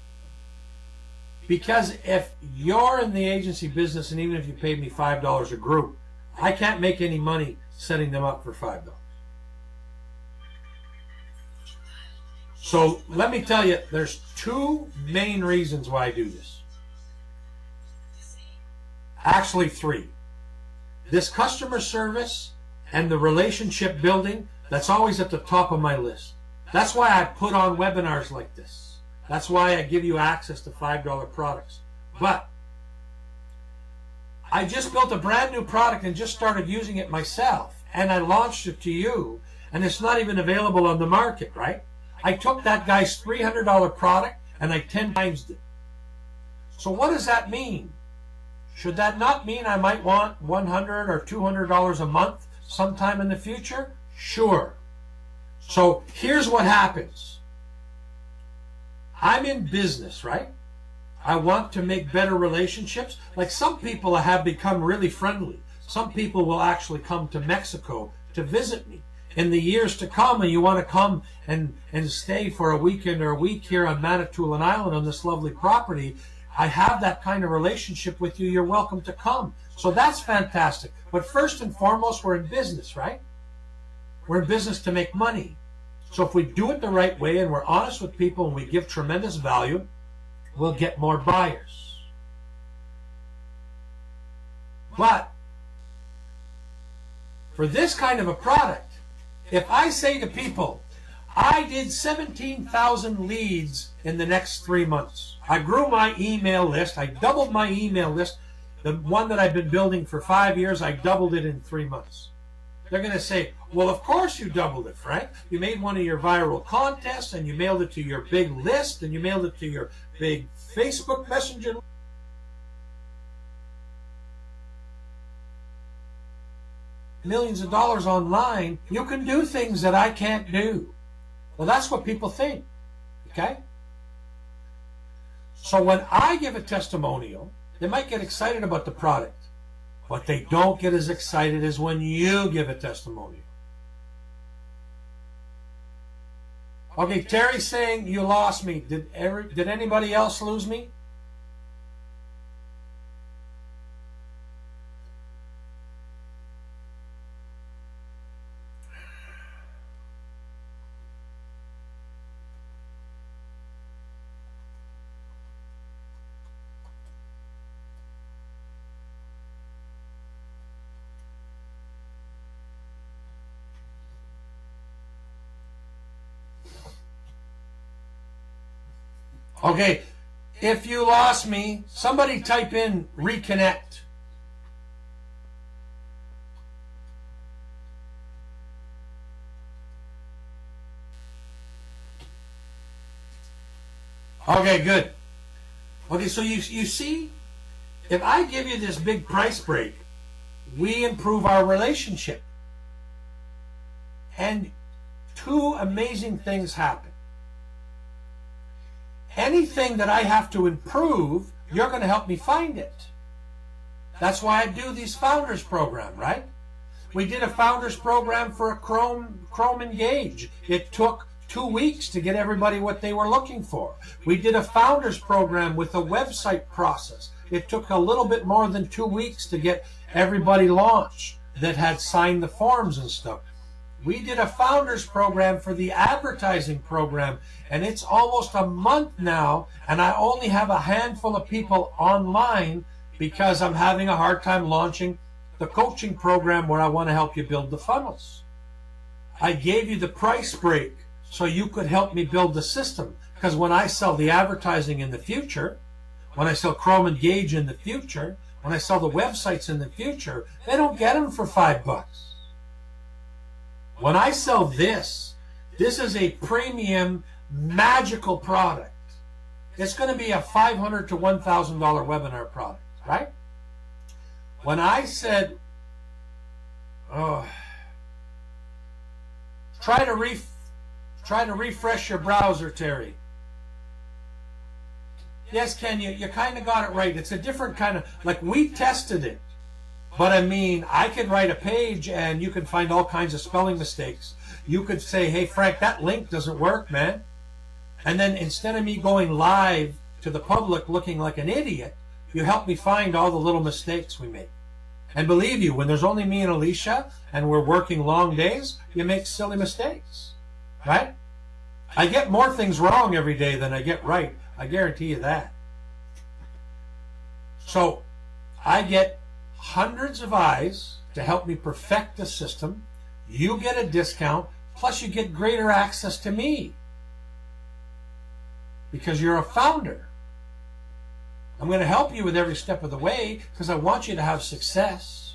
Because if you're in the agency business, and even if you paid me $5 a group, I can't make any money setting them up for $5. So let me tell you, there's two main reasons why I do this. Actually, three. This customer service and the relationship building, that's always at the top of my list. That's why I put on webinars like this. That's why I give you access to $5 products. But I just built a brand new product and just started using it myself. And I launched it to you. And it's not even available on the market, right? I took that guy's $300 product and I 10 times it. So what does that mean? Should that not mean I might want $100 or $200 a month sometime in the future? Sure. So here's what happens. I'm in business, right? I want to make better relationships. Like some people have become really friendly. Some people will actually come to Mexico to visit me. In the years to come, and you want to come and stay for a weekend or a week here on Manitoulin Island on this lovely property, I have that kind of relationship with you. You're welcome to come. So that's fantastic. But first and foremost, we're in business, right? We're in business to make money. So if we do it the right way and we're honest with people and we give tremendous value, we'll get more buyers. But for this kind of a product, if I say to people, I did 17,000 leads in the next 3 months. I grew my email list. I doubled my email list. The one that I've been building for 5 years, I doubled it in 3 months. They're going to say, well, of course you doubled it, Frank. You made one of your viral contests, and you mailed it to your big list, and you mailed it to your big Facebook Messenger. Millions of dollars online. You can do things that I can't do. Well, that's what people think, okay? So when I give a testimonial, they might get excited about the product. What they don't get as excited as when you give a testimonial. Okay, Terry's saying you lost me. Did anybody else lose me? Okay, if you lost me, somebody type in reconnect. Okay, good. Okay, so you see, if I give you this big price break, we improve our relationship. And two amazing things happen. Anything that I have to improve, you're going to help me find it. That's why I do these founders program, right? We did a founders program for a Chrome Engage. It took 2 weeks to get everybody what they were looking for. We did a founders program with a website process. It took a little bit more than 2 weeks to get everybody launched that had signed the forms and stuff. We did a founders program for the advertising program, and it's almost a month now, and I only have a handful of people online because I'm having a hard time launching the coaching program where I want to help you build the funnels. I gave you the price break so you could help me build the system, because when I sell the advertising in the future, when I sell Chrome Engage in the future, when I sell the websites in the future, they don't get them for $5. When I sell this is a premium magical product. It's going to be a $500 to $1,000 webinar product, right? When I said, try to refresh your browser, Terry. Yes, Ken, you kind of got it right. It's a different kind of, like, we tested it. But I mean, I could write a page and you can find all kinds of spelling mistakes. You could say, hey, Frank, that link doesn't work, man. And then instead of me going live to the public looking like an idiot, you help me find all the little mistakes we make. And believe you, when there's only me and Alicia and we're working long days, you make silly mistakes, right? I get more things wrong every day than I get right. I guarantee you that. So I get hundreds of eyes to help me perfect the system. You get a discount, plus you get greater access to me because you're a founder. I'm going to help you with every step of the way because I want you to have success.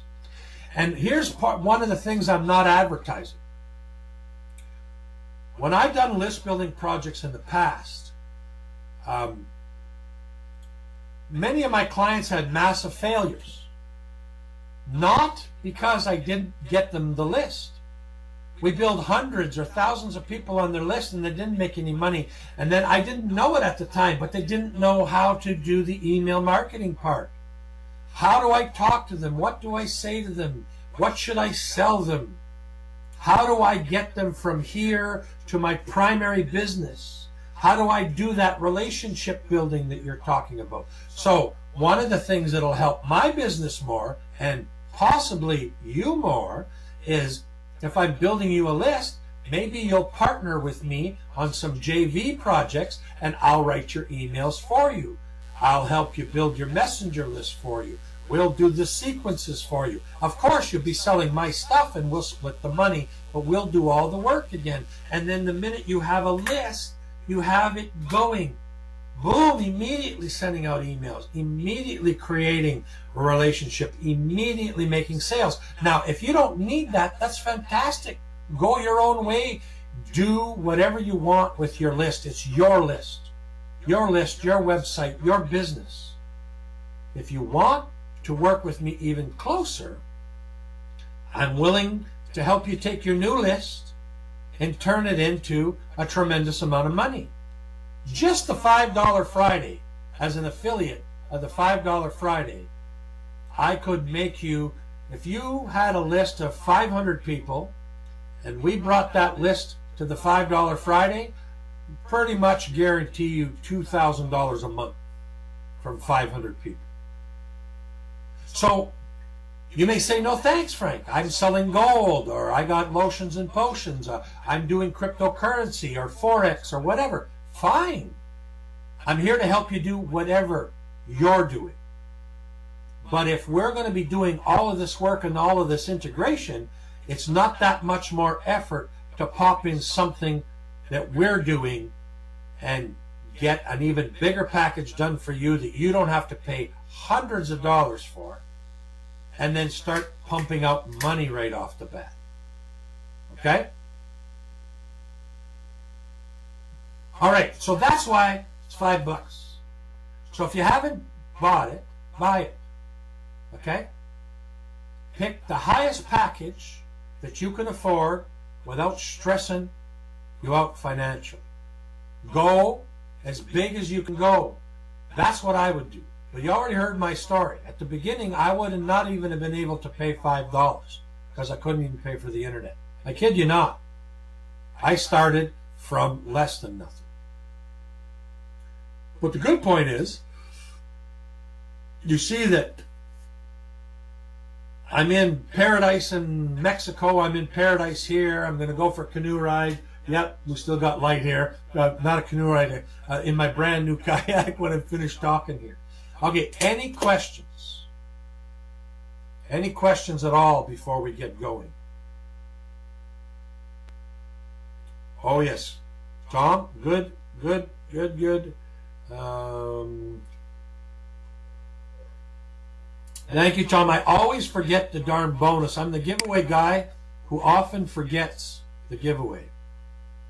And here's one of the things I'm not advertising. When I've done list building projects in the past, many of my clients had massive failures. Not because I didn't get them the list. We build hundreds or thousands of people on their list and they didn't make any money. And then I didn't know it at the time, but they didn't know how to do the email marketing part. How do I talk to them? What do I say to them? What should I sell them? How do I get them from here to my primary business? How do I do that relationship building that you're talking about? So one of the things that'll help my business more, and possibly you more, is if I'm building you a list, maybe you'll partner with me on some JV projects and I'll write your emails for you. I'll help you build your messenger list for you. We'll do the sequences for you. Of course, you'll be selling my stuff and we'll split the money, but we'll do all the work again. And then the minute you have a list, you have it going. Boom, immediately sending out emails, immediately creating a relationship, immediately making sales. Now, if you don't need that, that's fantastic. Go your own way. Do whatever you want with your list. It's your list. Your list, your website, your business. If you want to work with me even closer, I'm willing to help you take your new list and turn it into a tremendous amount of money. Just the $5 Friday, as an affiliate of the $5 Friday, I could make you, if you had a list of 500 people and we brought that list to the $5 Friday, pretty much guarantee you $2,000 a month from 500 people. So you may say, no thanks, Frank. I'm selling gold, or I got lotions and potions. I'm doing cryptocurrency or Forex or whatever. Fine. I'm here to help you do whatever you're doing. But if we're going to be doing all of this work and all of this integration, it's not that much more effort to pop in something that we're doing and get an even bigger package done for you that you don't have to pay hundreds of dollars for, and then start pumping out money right off the bat. Okay? All right, so that's why it's $5. So if you haven't bought it, buy it. Okay? Pick the highest package that you can afford without stressing you out financially. Go as big as you can go. That's what I would do. But you already heard my story. At the beginning, I would not even have been able to pay $5 because I couldn't even pay for the internet. I kid you not. I started from less than nothing. But the good point is, you see that I'm in paradise in Mexico. I'm in paradise here. I'm going to go for a canoe ride. Yep, we still got light here. Not a canoe ride, in my brand new kayak when I'm finished talking here. Okay, any questions? Any questions at all before we get going? Oh, yes. Tom, good. Thank you, Tom. I always forget the darn bonus. I'm the giveaway guy who often forgets the giveaway.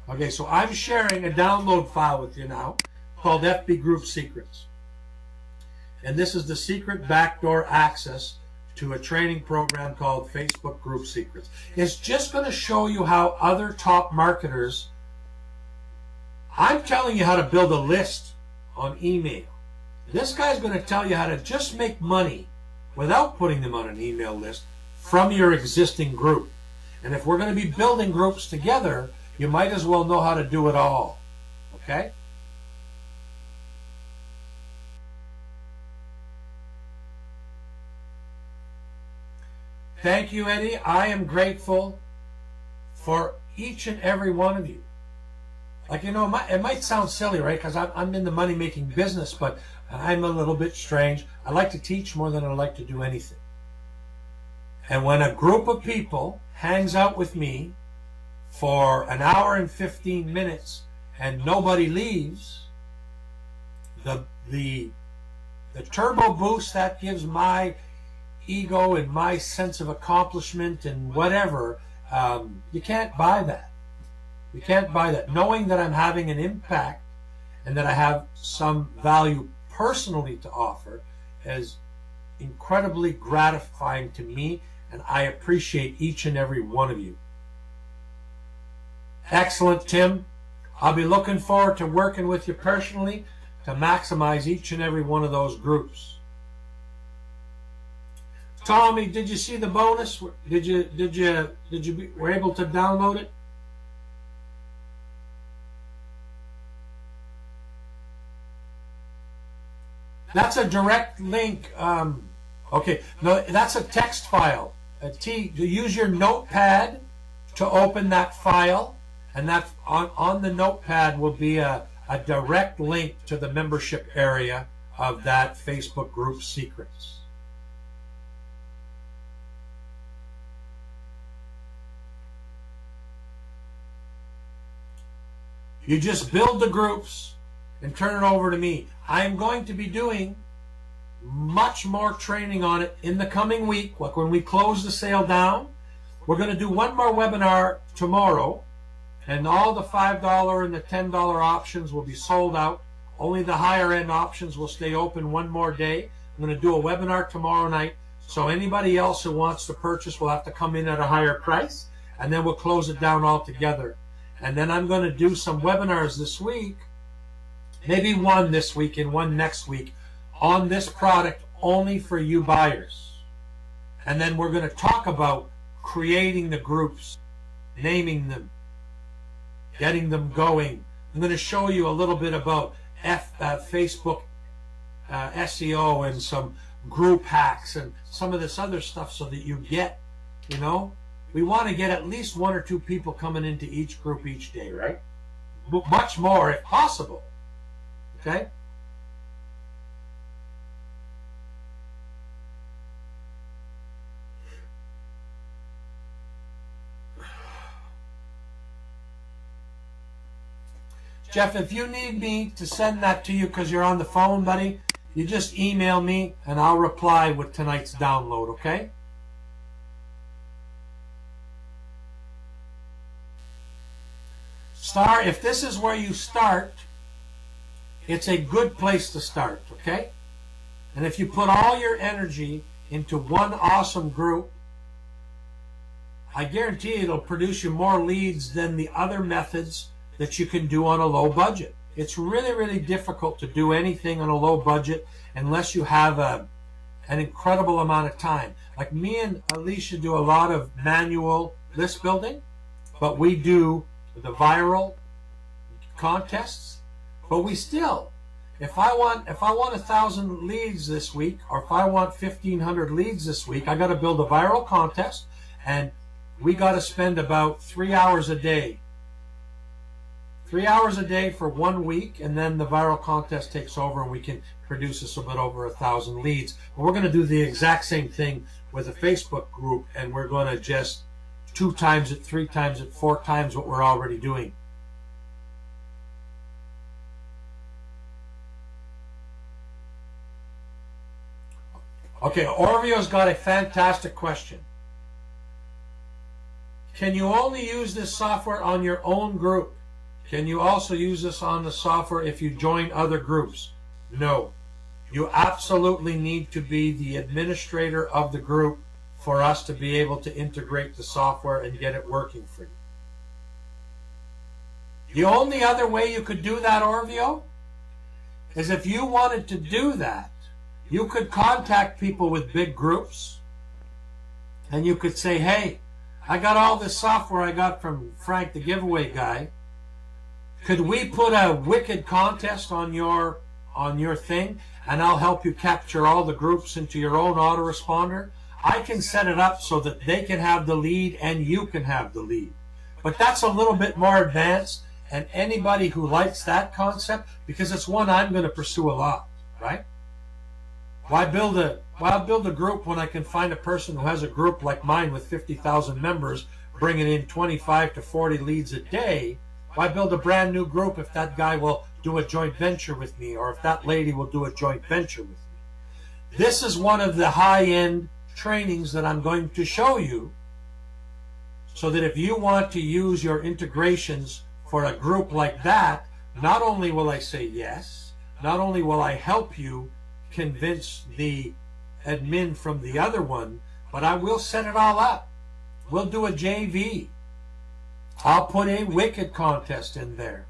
Okay, so I'm sharing a download file with you now called FB Group Secrets. And this is the secret backdoor access to a training program called Facebook Group Secrets. It's just going to show you how other top marketers, I'm telling you how to build a list on email. This guy's going to tell you how to just make money without putting them on an email list from your existing group. And if we're going to be building groups together, you might as well know how to do it all. Okay? Thank you, Eddie. I am grateful for each and every one of you. Like, you know, it might sound silly, right? Because I'm in the money-making business, but I'm a little bit strange. I like to teach more than I like to do anything. And when a group of people hangs out with me for an hour and 15 minutes and nobody leaves, the turbo boost that gives my ego and my sense of accomplishment and whatever, you can't buy that. You can't buy that. Knowing that I'm having an impact and that I have some value personally to offer is incredibly gratifying to me, and I appreciate each and every one of you. Excellent, Tim. I'll be looking forward to working with you personally to maximize each and every one of those groups. Tommy, did you see the bonus? Were able to download it? That's a direct link. Okay, no, that's a text file. Use your notepad to open that file, and that on the notepad will be a direct link to the membership area of that Facebook group Secrets. You just build the groups and turn it over to me. I am going to be doing much more training on it in the coming week. Like when we close the sale down, we're going to do one more webinar tomorrow, and all the $5 and the $10 options will be sold out. Only the higher end options will stay open one more day. I'm going to do a webinar tomorrow night, so anybody else who wants to purchase will have to come in at a higher price, and then we'll close it down altogether. And then I'm going to do some webinars this week, maybe one this week and one next week, on this product only for you buyers. And then we're going to talk about creating the groups, naming them, getting them going. I'm going to show you a little bit about Facebook SEO and some group hacks and some of this other stuff so that you get, you know, we want to get at least 1 or 2 people coming into each group each day, right? Much more if possible. Okay? Jeff, if you need me to send that to you because you're on the phone, buddy, you just email me and I'll reply with tonight's download, okay? Star, if this is where you start, it's a good place to start, okay? And if you put all your energy into one awesome group, I guarantee it'll produce you more leads than the other methods that you can do on a low budget. It's really, really difficult to do anything on a low budget unless you have an incredible amount of time. Like me and Alicia do a lot of manual list building, but we do the viral contests. But we still, if I want 1,000 leads this week, or if I want 1,500 leads this week, I got to build a viral contest, and we got to spend about 3 hours a day. 3 hours a day for 1 week, and then the viral contest takes over and we can produce us a bit over 1,000 leads. But we're going to do the exact same thing with a Facebook group, and we're going to just 2 times it, 3 times it, 4 times what we're already doing. Okay, Orvio's got a fantastic question. Can you only use this software on your own group? Can you also use this on the software if you join other groups? No. You absolutely need to be the administrator of the group for us to be able to integrate the software and get it working for you. The only other way you could do that, Orvio, is if you wanted to do that, you could contact people with big groups and you could say, hey, I got all this software I got from Frank the giveaway guy. Could we put a wicked contest on your thing, and I'll help you capture all the groups into your own autoresponder? I can set it up so that they can have the lead and you can have the lead. But that's a little bit more advanced, and anybody who likes that concept, because it's one I'm going to pursue a lot, right? Why build a group when I can find a person who has a group like mine with 50,000 members bringing in 25 to 40 leads a day? Why build a brand new group if that guy will do a joint venture with me, or if that lady will do a joint venture with me? This is one of the high-end trainings that I'm going to show you, so that if you want to use your integrations for a group like that, not only will I say yes, not only will I help you convince the admin from the other one, but I will set it all up. We'll do a JV. I'll put a wicked contest in there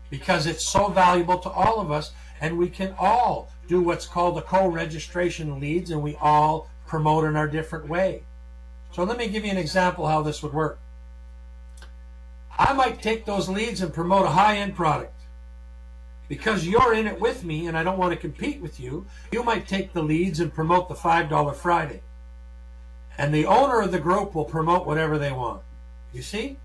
because it's so valuable to all of us, and we can all do what's called a co-registration leads, and we all promote in our different way. So let me give you an example how this would work. I might take those leads and promote a high-end product because you're in it with me and I don't want to compete with you, you might take the leads and promote the $5 Friday. And the owner of the group will promote whatever they want. You see?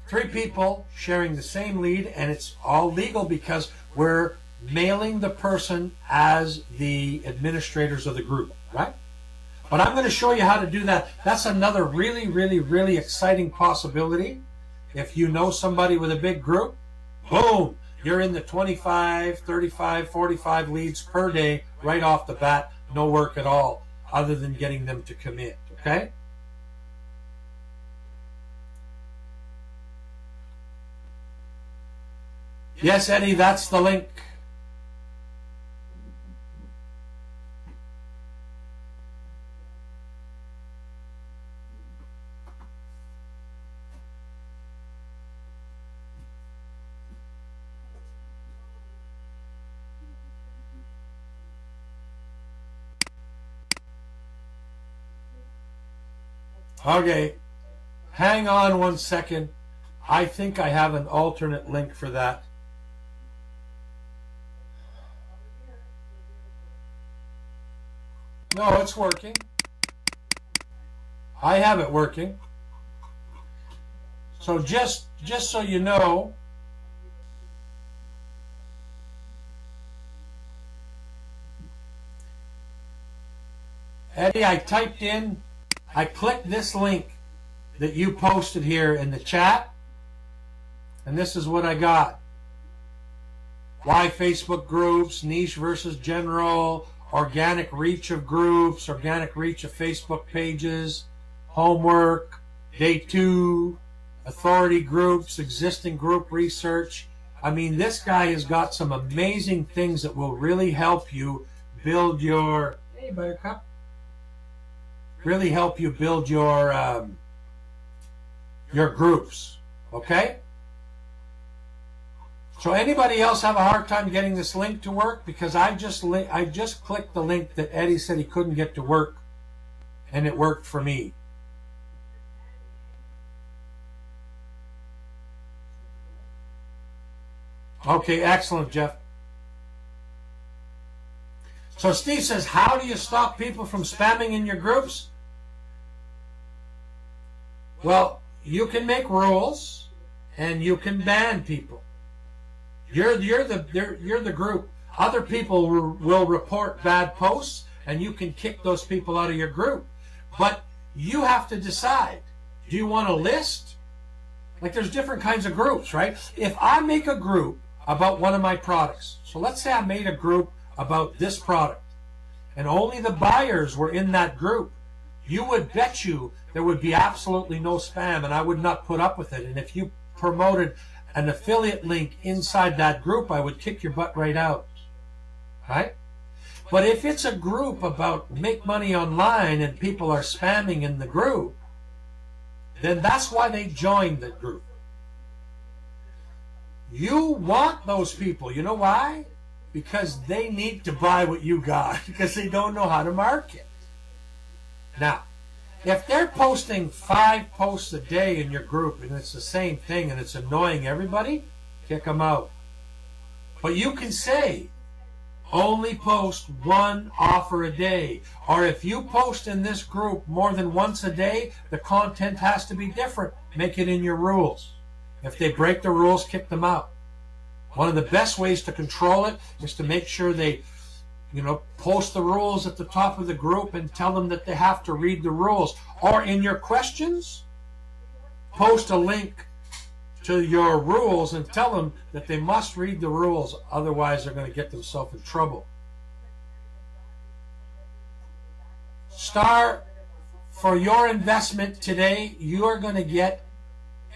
3 people sharing the same lead, and it's all legal because we're mailing the person as the administrators of the group, right? But I'm going to show you how to do that. That's another really, really, really exciting possibility. If you know somebody with a big group, boom, you're in the 25, 35, 45 leads per day right off the bat. No work at all other than getting them to commit, okay? Yes, Eddie, that's the link. Okay, hang on one second. I think I have an alternate link for that. No, it's working. I have it working. So just so you know, Eddie, I clicked this link that you posted here in the chat, and this is what I got. Why Facebook groups, niche versus general, organic reach of groups, organic reach of Facebook pages, homework, day 2, authority groups, existing group research. I mean, this guy has got some amazing things that will really help you build your, hey Buttercup, really help you build your groups, okay? So anybody else have a hard time getting this link to work? Because I just clicked the link that Eddie said he couldn't get to work, and it worked for me. Okay, excellent, Jeff. So Steve says, how do you stop people from spamming in your groups? Well, you can make rules, and you can ban people. You're the group. Other people will report bad posts, and you can kick those people out of your group. But you have to decide. Do you want a list? Like, there's different kinds of groups, right? If I make a group about one of my products, so let's say I made a group about this product, and only the buyers were in that group, you would bet you there would be absolutely no spam, and I would not put up with it. And if you promoted an affiliate link inside that group, I would kick your butt right out, right? But if it's a group about make money online and people are spamming in the group, then that's why they joined the group. You want those people. You know why? Because they need to buy what you got, because they don't know how to market. Now, if they're posting 5 posts a day in your group and it's the same thing and it's annoying everybody, kick them out. But you can say, only post 1 offer a day. Or if you post in this group more than once a day, the content has to be different. Make it in your rules. If they break the rules, kick them out. One of the best ways to control it is to make sure they, post the rules at the top of the group and tell them that they have to read the rules. Or in your questions, post a link to your rules and tell them that they must read the rules, otherwise they're going to get themselves in trouble. Star, for your investment today, you are going to get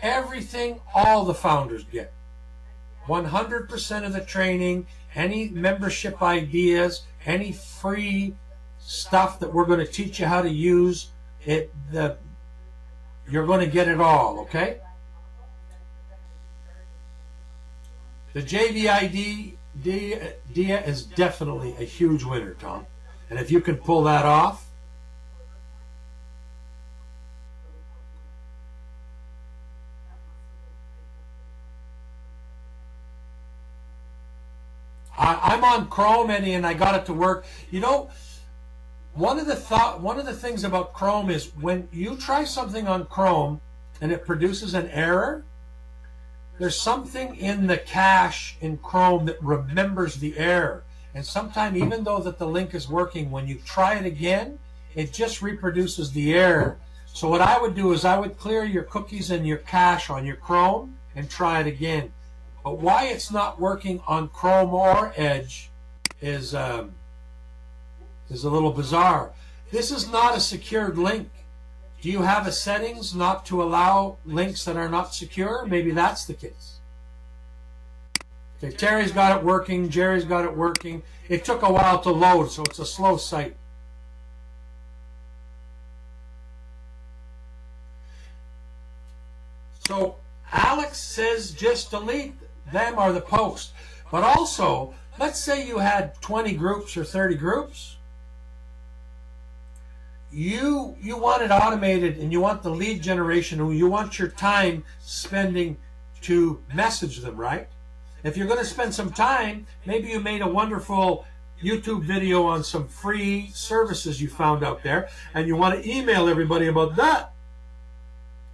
everything all the founders get. 100% of the training, any membership ideas, any free stuff that we're going to teach you how to use, you're going to get it all, okay? The JVID idea is definitely a huge winner, Tom. And if you can pull that off, I'm on Chrome, Eddie, and I got it to work. You know, one of the things about Chrome is when you try something on Chrome and it produces an error, there's something in the cache in Chrome that remembers the error. And sometimes, even though that the link is working, when you try it again, it just reproduces the error. So what I would do is I would clear your cookies and your cache on your Chrome and try it again. But why it's not working on Chrome or Edge is a little bizarre. This is not a secured link. Do you have a settings not to allow links that are not secure? Maybe that's the case. Okay, Terry's got it working. Jerry's got it working. It took a while to load, so it's a slow site. So Alex says just delete them or the post. But also, let's say you had 20 groups or 30 groups. You want it automated, and you want the lead generation, and you want your time spending to message them, right? If you're going to spend some time, maybe you made a wonderful YouTube video on some free services you found out there, and you want to email everybody about that,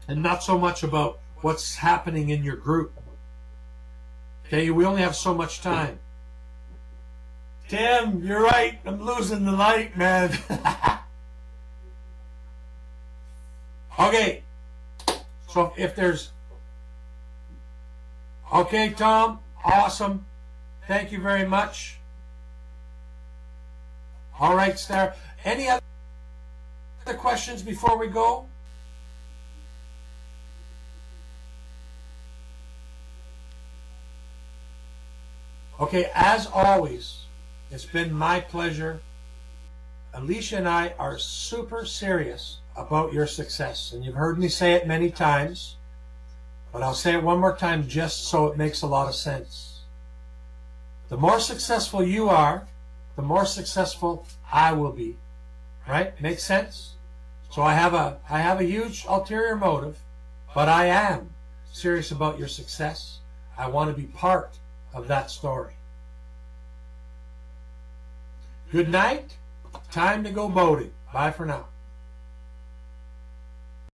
and not so much about what's happening in your group. Okay, we only have so much time. Tim, you're right. I'm losing the light, man. Okay, so if there's... Okay, Tom, awesome. Thank you very much. All right, Star. Any other questions before we go? Okay, as always, it's been my pleasure. Alicia and I are super serious about your success, and you've heard me say it many times, but I'll say it one more time just so it makes a lot of sense. The more successful you are, the more successful I will be. Right? Makes sense? So I have a huge ulterior motive, but I am serious about your success. I want to be part of that story. Good night. Time to go boating. Bye for now.